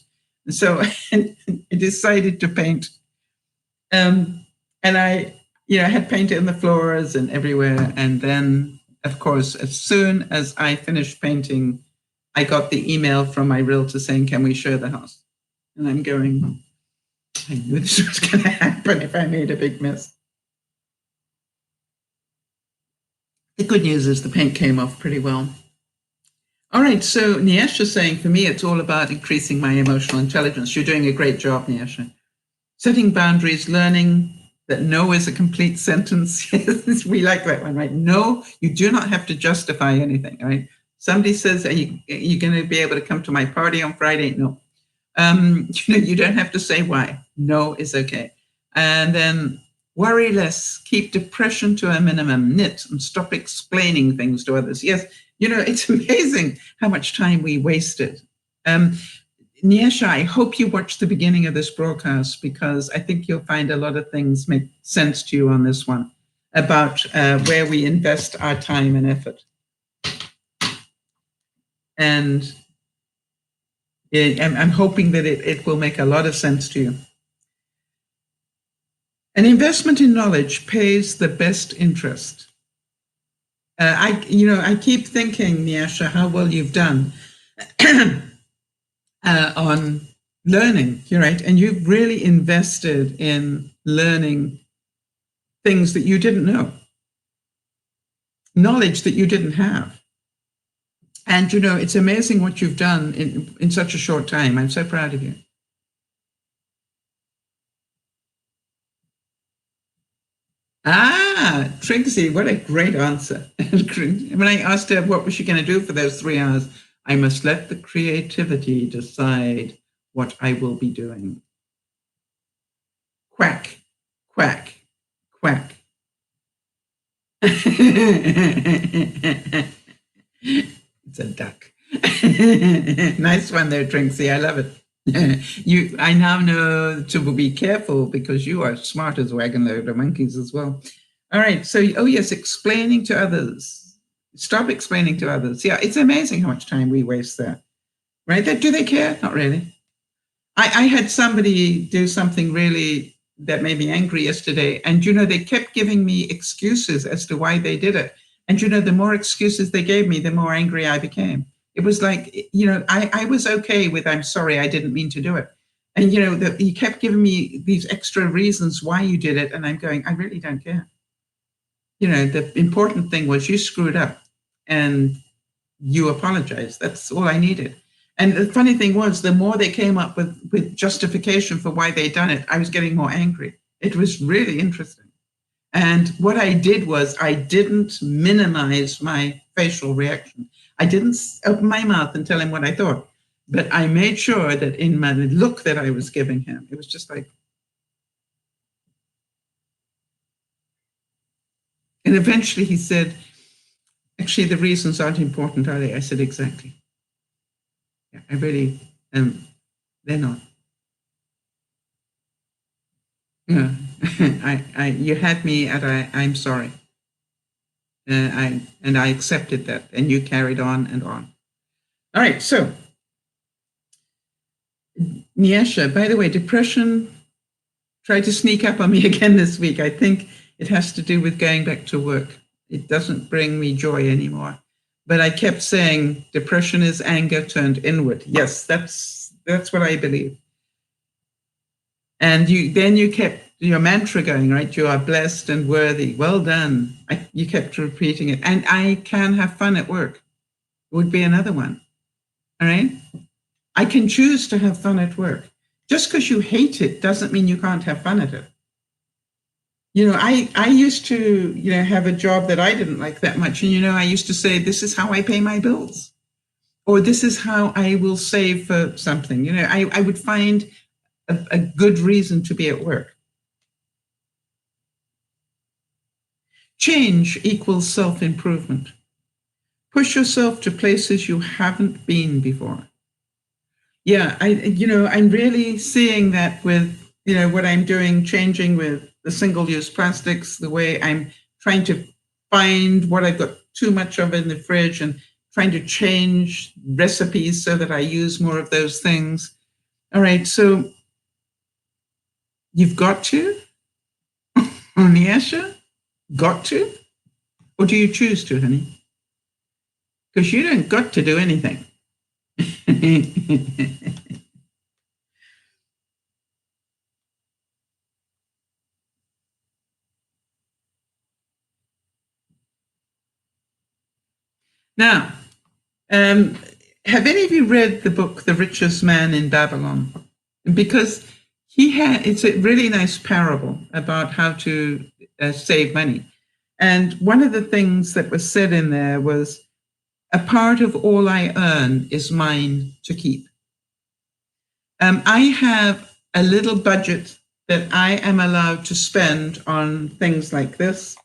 So I decided to paint. And I had painted on the floors and everywhere. And then, of course, as soon as I finished painting, I got the email from my realtor saying, can we show the house? And I'm going, I knew this was going to happen if I made a big mess. The good news is the paint came off pretty well. All right, so Nyesha saying, for me, it's all about increasing my emotional intelligence. You're doing a great job, Nyesha. Setting boundaries, learning that no is a complete sentence. We like that one, right? No, you do not have to justify anything, right? Somebody says, are you going to be able to come to my party on Friday? No. You don't have to say why. No is okay. And then worry less, keep depression to a minimum, knit, and stop explaining things to others. Yes, it's amazing how much time we wasted. Nyesha, I hope you watch the beginning of this broadcast, because I think you'll find a lot of things make sense to you on this one about where we invest our time and effort. And I'm hoping that it will make a lot of sense to you. An investment in knowledge pays the best interest. I keep thinking, Nyesha, how well you've done on learning, right? And you've really invested in learning things that you didn't know, knowledge that you didn't have. And, it's amazing what you've done in such a short time. I'm so proud of you. Trixie, what a great answer. When I asked her what was she going to do for those 3 hours, I must let the creativity decide what I will be doing. Quack, quack, quack. It's a duck. Nice one there, Trinksy. I love it. I now know to be careful, because you are smart as wagon load of monkeys as well. All right. So, yes, explaining to others. Stop explaining to others. Yeah, it's amazing how much time we waste there. Right? Do they care? Not really. I had somebody do something really that made me angry yesterday. And, they kept giving me excuses as to why they did it. And, the more excuses they gave me, the more angry I became. It was like, I was okay with, I'm sorry, I didn't mean to do it. And, he kept giving me these extra reasons why you did it. And I'm going, I really don't care. The important thing was you screwed up and you apologized. That's all I needed. And the funny thing was, the more they came up with justification for why they'd done it, I was getting more angry. It was really interesting. And what I did was, I didn't minimize my facial reaction. I didn't open my mouth and tell him what I thought, but I made sure that in my look that I was giving him, it was just like, And eventually he said, actually, the reasons aren't important, are they? I said, exactly. Yeah, I really, they're not. Yeah. You had me at I'm sorry. I accepted that, and you carried on and on. All right, so Niesha, by the way, depression tried to sneak up on me again this week. I think it has to do with going back to work. It doesn't bring me joy anymore. But I kept saying depression is anger turned inward. Yes, that's what I believe. And you kept your mantra going, right? You are blessed and worthy. Well done. You kept repeating it. And I can have fun at work. Would be another one. All right. I can choose to have fun at work. Just because you hate it doesn't mean you can't have fun at it. You know, I used to, have a job that I didn't like that much. And, I used to say, this is how I pay my bills. Or this is how I will save for something. I would find a good reason to be at work. Change equals self-improvement. Push yourself to places you haven't been before. Yeah, I'm really seeing that with, what I'm doing, changing with the single-use plastics, the way I'm trying to find what I've got too much of in the fridge and trying to change recipes so that I use more of those things. All right, so you've got to, Niesha, got to, or do you choose to, honey? Because you don't got to do anything. Now, have any of you read the book The Richest Man in Babylon? Because it's a really nice parable about how to save money. And one of the things that was said in there was, a part of all I earn is mine to keep. I have a little budget that I am allowed to spend on things like this,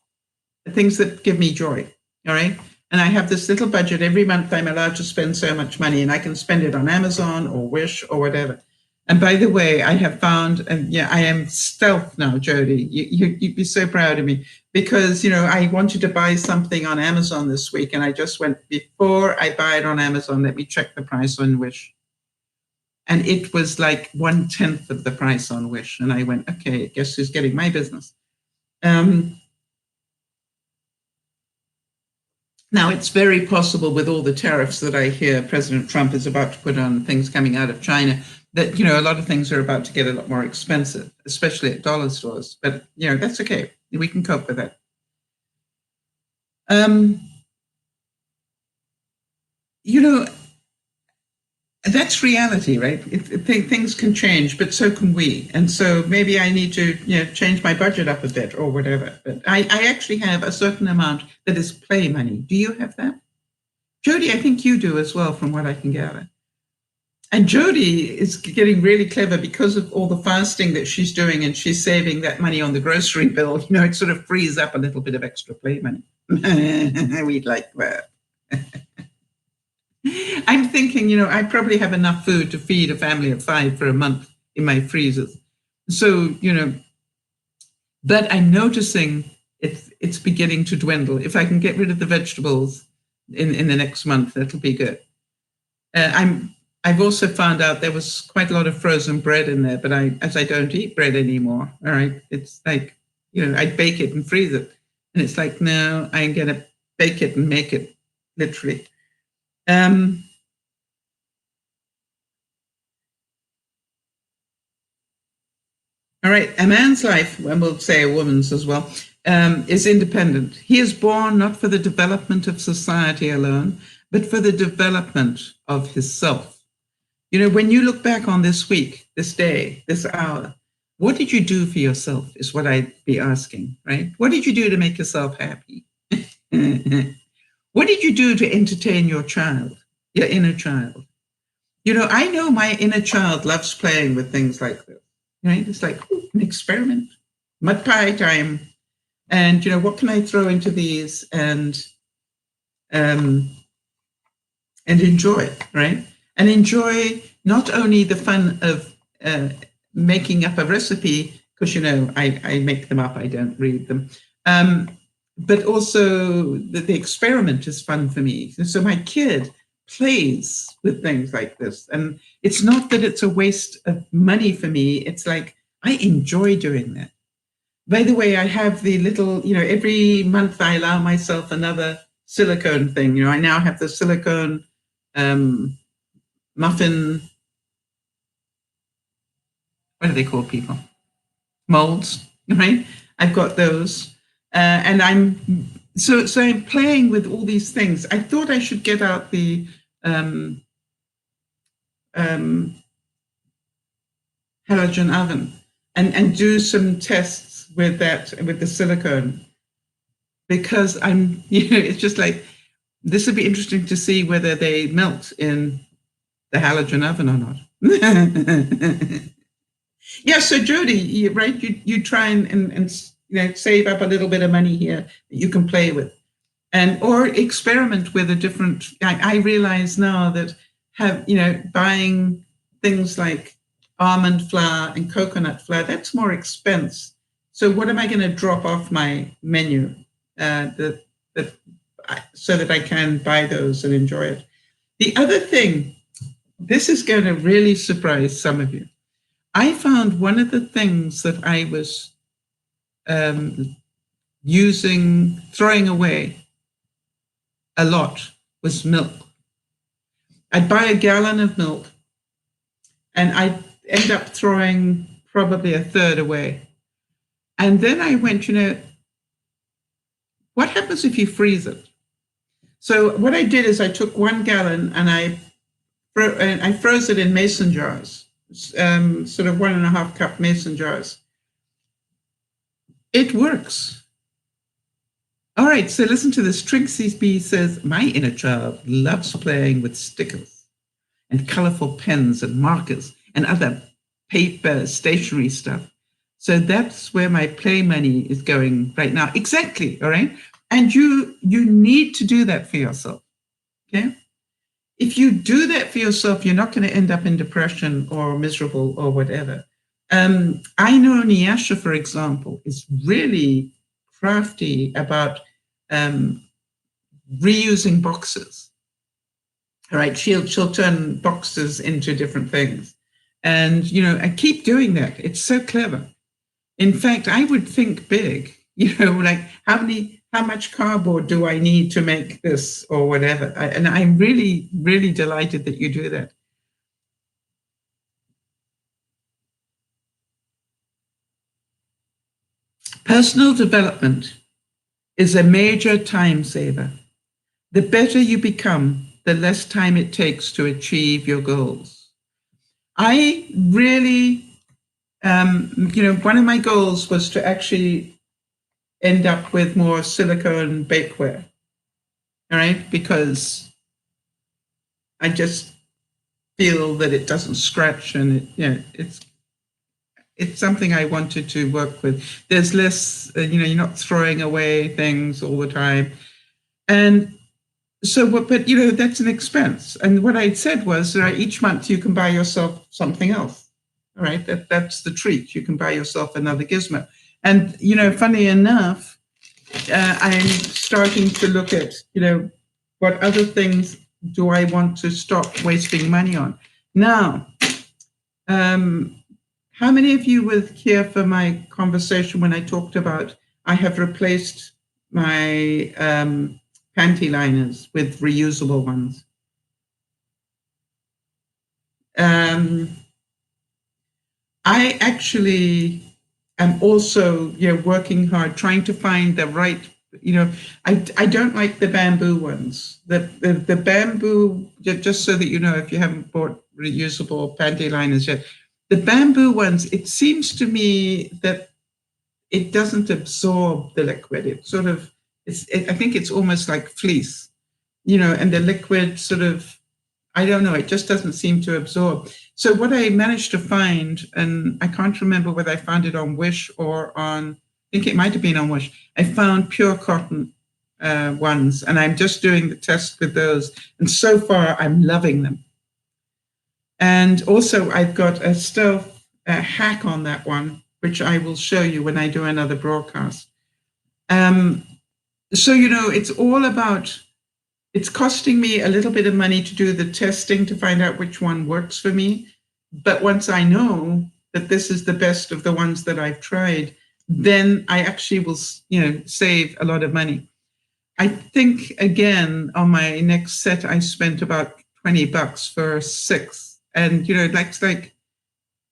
things that give me joy, all right? And I have this little budget. Every month I'm allowed to spend so much money, and I can spend it on Amazon or Wish or whatever. And by the way, I have found, and I am stealth now, Jody. You'd be so proud of me, because, I wanted to buy something on Amazon this week, and I just went, before I buy it on Amazon, let me check the price on Wish. And it was like 1/10 of the price on Wish. And I went, okay, guess who's getting my business? Now, it's very possible with all the tariffs that I hear President Trump is about to put on things coming out of China, that, a lot of things are about to get a lot more expensive, especially at dollar stores. But, that's okay. We can cope with that. That's reality, right? Things can change, but so can we. And so maybe I need to, change my budget up a bit or whatever. But I actually have a certain amount that is play money. Do you have that? Jody, I think you do as well, from what I can gather. And Jody is getting really clever because of all the fasting that she's doing, and she's saving that money on the grocery bill. It sort of frees up a little bit of extra play money. We'd like that. I'm thinking, I probably have enough food to feed a family of 5 for a month in my freezers. So, but I'm noticing it's beginning to dwindle. If I can get rid of the vegetables in the next month, that'll be good. I've also found out there was quite a lot of frozen bread in there, but as I don't eat bread anymore, all right, it's like, I bake it and freeze it. And it's like, no, I'm going to bake it and make it, literally. All right, a man's life, and we'll say a woman's as well, is independent. He is born not for the development of society alone, but for the development of his self. When you look back on this week, this day, this hour, what did you do for yourself is what I'd be asking, right? What did you do to make yourself happy? What did you do to entertain your child, your inner child? I know my inner child loves playing with things like this, right? It's like an experiment. Mud pie time. And, what can I throw into these and enjoy, right? And enjoy not only the fun of making up a recipe, because, I make them up, I don't read them, but also the experiment is fun for me. So my kid plays with things like this. And it's not that it's a waste of money for me. It's like, I enjoy doing that. By the way, I have the little, every month I allow myself another silicone thing. I now have the silicone muffin, what do they call people? Molds, right? I've got those. And so I'm playing with all these things. I thought I should get out the Halogen oven and do some tests with that, with the silicone, because it's just like, this would be interesting to see whether they melt in the halogen oven or not. Yeah, so Jody, right? You try and save up a little bit of money here that you can play with, or experiment with a different. I realize now that buying things like almond flour and coconut flour, that's more expense. So what am I going to drop off my menu so that I can buy those and enjoy it? The other thing, this is going to really surprise some of you. I found one of the things that I was throwing away a lot was milk. I'd buy a gallon of milk and I'd end up throwing probably a third away. And then I went, what happens if you freeze it? So what I did is I took 1 gallon and I froze it in mason jars, sort of 1.5 cup mason jars. It works. All right, so listen to this. Trixie B says, my inner child loves playing with stickers and colorful pens and markers and other paper, stationery stuff. So that's where my play money is going right now. Exactly, all right? And you need to do that for yourself, okay? If you do that for yourself, you're not going to end up in depression or miserable or whatever. I know Nyasha, for example, is really crafty about reusing boxes. All right, she'll turn boxes into different things, and I keep doing that. It's so clever. In fact, I would think big. Like how much cardboard do I need to make this or whatever? And I'm really, really delighted that you do that. Personal development is a major time saver. The better you become, the less time it takes to achieve your goals. I really, one of my goals was to actually end up with more silicone bakeware, all right? Because I just feel that it doesn't scratch, and it's something I wanted to work with. There's less, you're not throwing away things all the time. And so, but that's an expense. And what I said was, each month you can buy yourself something else, all right? That's the treat. You can buy yourself another gizmo. And, funny enough, I'm starting to look at, what other things do I want to stop wasting money on? Now, how many of you were here for my conversation when I talked about I have replaced my panty liners with reusable ones? I actually am also, working hard, trying to find the right, I don't like the bamboo ones. The bamboo, just so that if you haven't bought reusable panty liners yet, the bamboo ones, it seems to me that it doesn't absorb the liquid. It sort of, I think it's almost like fleece, and the liquid sort of, I don't know, it just doesn't seem to absorb. So what I managed to find, and I can't remember whether I found it on Wish or on think it might have been on wash. I found pure cotton ones, and I'm just doing the test with those. And so far, I'm loving them. And also, I've got a stealth hack on that one, which I will show you when I do another broadcast. So, it's all about, it's costing me a little bit of money to do the testing to find out which one works for me. But once I know that this is the best of the ones that I've tried, then I actually will, save a lot of money. I think, again, on my next set, I spent about $20 for 6. And, it's like,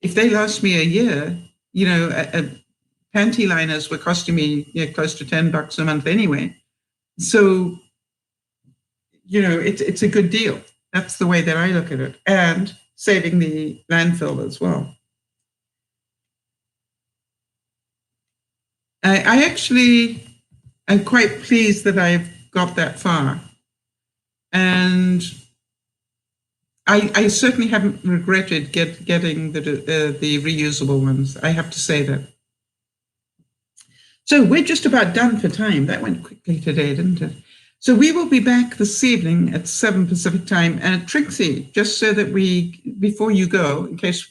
if they last me a year, panty liners were costing me close to $10 a month anyway. So, it's a good deal. That's the way that I look at it. And saving the landfill as well. I actually am quite pleased that I've got that far. And I certainly haven't regretted getting the reusable ones. I have to say that. So we're just about done for time. That went quickly today, didn't it? So we will be back this evening at 7 Pacific time. And Trixie, just so that before you go, in case,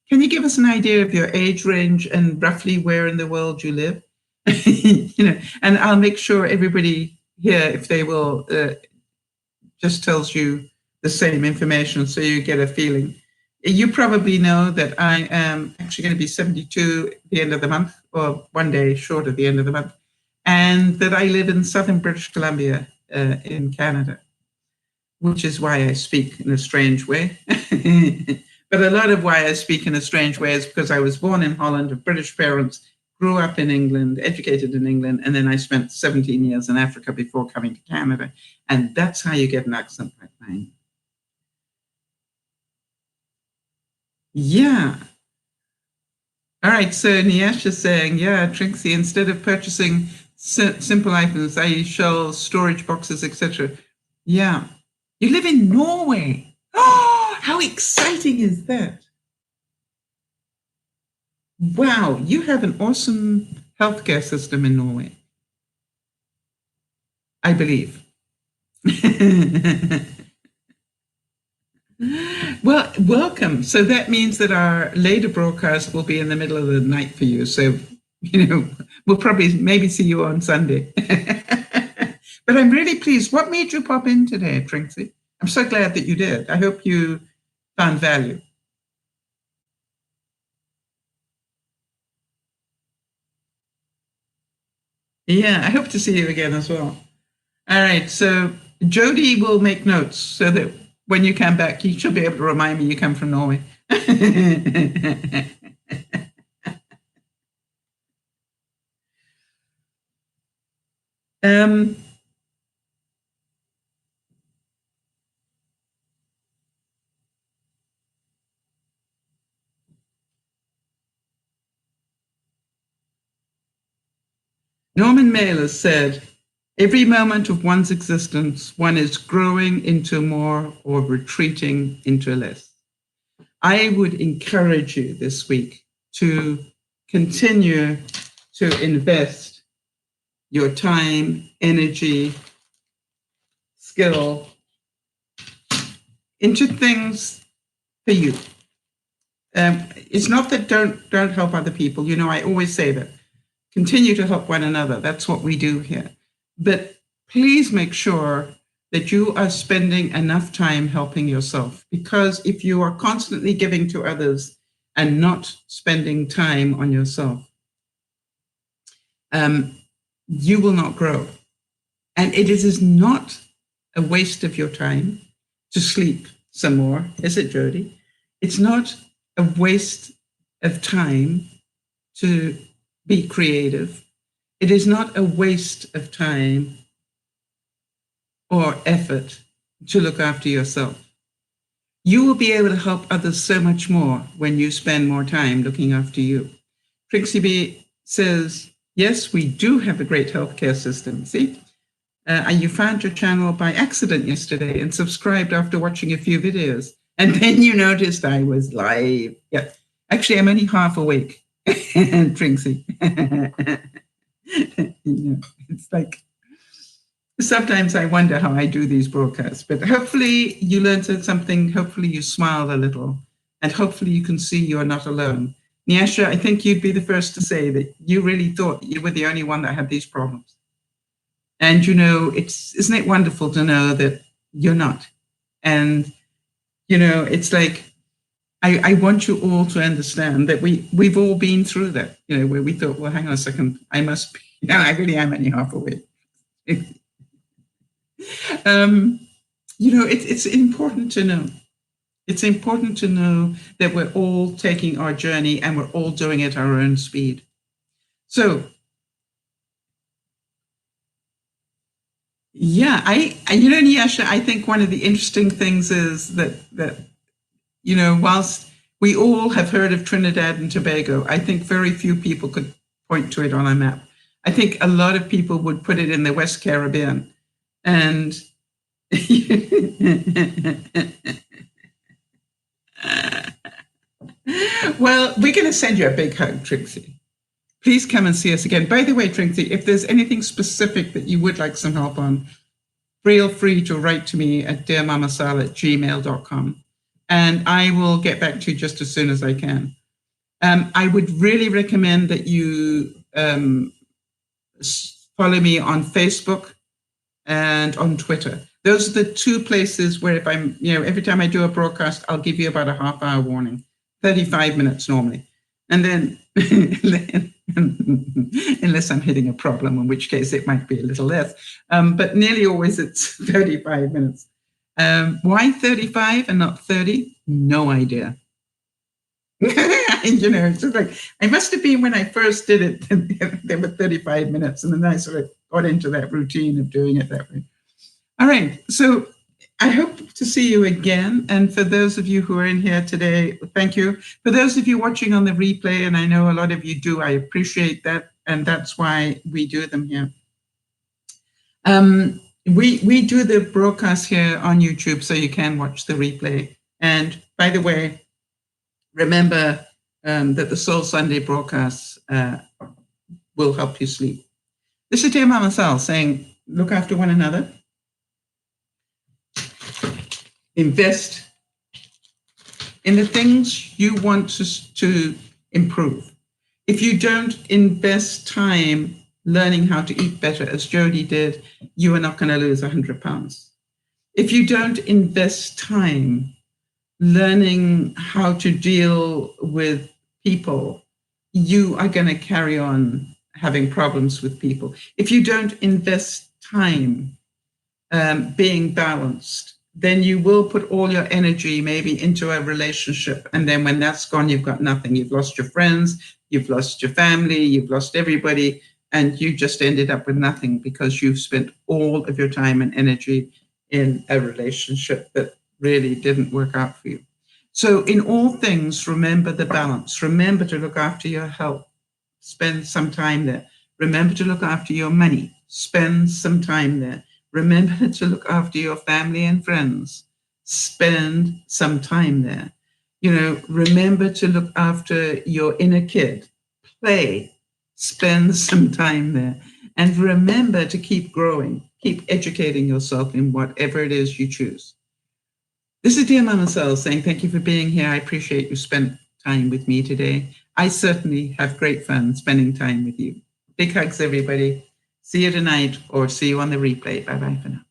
can you give us an idea of your age range and roughly where in the world you live? And I'll make sure everybody here, if they will, just tells you the same information so you get a feeling. You probably know that I am actually going to be 72 at the end of the month, or one day short of the end of the month, and that I live in southern British Columbia in Canada, which is why I speak in a strange way. But a lot of why I speak in a strange way is because I was born in Holland of British parents, grew up in England, educated in England, and then I spent 17 years in Africa before coming to Canada. And that's how you get an accent like mine. Yeah. All right, so Niesh is saying, yeah, Trixie, instead of purchasing simple items, i.e. shelves, storage boxes, etc. Yeah. You live in Norway. Oh, how exciting is that? Wow, you have an awesome healthcare system in Norway, I believe. Well, welcome. So that means that our later broadcast will be in the middle of the night for you. So, we'll probably maybe see you on Sunday. But I'm really pleased. What made you pop in today, Trixie? I'm so glad that you did. I hope you found value. Yeah, I hope to see you again as well. All right, so Jody will make notes so that when you come back, you should be able to remind me you come from Norway. Norman Mailer said, every moment of one's existence, one is growing into more or retreating into less. I would encourage you this week to continue to invest your time, energy, skill into things for you. It's not that don't help other people. I always say that. Continue to help one another. That's what we do here. But please make sure that you are spending enough time helping yourself, because if you are constantly giving to others and not spending time on yourself, you will not grow. And it is not a waste of your time to sleep some more, is it, Jody? It's not a waste of time to be creative. It is not a waste of time or effort to look after yourself. You will be able to help others so much more when you spend more time looking after you. Trixie B says, yes, we do have a great healthcare system. See, you found your channel by accident yesterday and subscribed after watching a few videos. And then you noticed I was live. Yeah, actually, I'm only half awake. And Trinksy. It's like, sometimes I wonder how I do these broadcasts, but hopefully you learned something. Hopefully you smiled a little, and hopefully you can see you're not alone. Nyasha, I think you'd be the first to say that you really thought you were the only one that had these problems. And, isn't it wonderful to know that you're not? And, it's like, I want you all to understand that we've all been through that, where we thought, well, hang on a second, I must be, no, I really am only half awake. It's important to know. It's important to know that we're all taking our journey and we're all doing it at our own speed. So, yeah, Nyasha, I think one of the interesting things is that whilst we all have heard of Trinidad and Tobago, I think very few people could point to it on a map. I think a lot of people would put it in the West Caribbean. And well, we're going to send you a big hug, Trixie. Please come and see us again. By the way, Trixie, if there's anything specific that you would like some help on, feel free to write to me at DearMamaSal@gmail.com. And I will get back to you just as soon as I can. I would really recommend that you follow me on Facebook and on Twitter. Those are the two places where if I'm, every time I do a broadcast, I'll give you about a half-hour warning, 35 minutes normally. And then, unless I'm hitting a problem, in which case it might be a little less. But nearly always it's 35 minutes. Why 35 and not 30? No idea. It's just like, I must have been when I first did it, there were 35 minutes, and then I sort of got into that routine of doing it that way. All right, so I hope to see you again. And for those of you who are in here today, thank you. For those of you watching on the replay, and I know a lot of you do, I appreciate that, and that's why we do them here. We do the broadcast here on YouTube, so you can watch the replay. And by the way, remember that the Soul Sunday broadcasts will help you sleep. This is DearMamaSal saying, look after one another. Invest in the things you want to improve. If you don't invest time learning how to eat better, as Jody did, you are not going to lose 100 pounds. If you don't invest time learning how to deal with people, you are going to carry on having problems with people. If you don't invest time being balanced, then you will put all your energy maybe into a relationship. And then when that's gone, you've got nothing. You've lost your friends, you've lost your family, you've lost everybody, and you just ended up with nothing because you've spent all of your time and energy in a relationship that really didn't work out for you. So in all things, remember the balance. Remember to look after your health. Spend some time there. Remember to look after your money. Spend some time there. Remember to look after your family and friends. Spend some time there. Remember to look after your inner kid. Play. Spend some time there. And remember to keep growing. Keep educating yourself in whatever it is you choose. This is DearMamaSal saying thank you for being here. I appreciate you spent time with me today. I certainly have great fun spending time with you. Big hugs, everybody. See you tonight or see you on the replay. Bye-bye for now.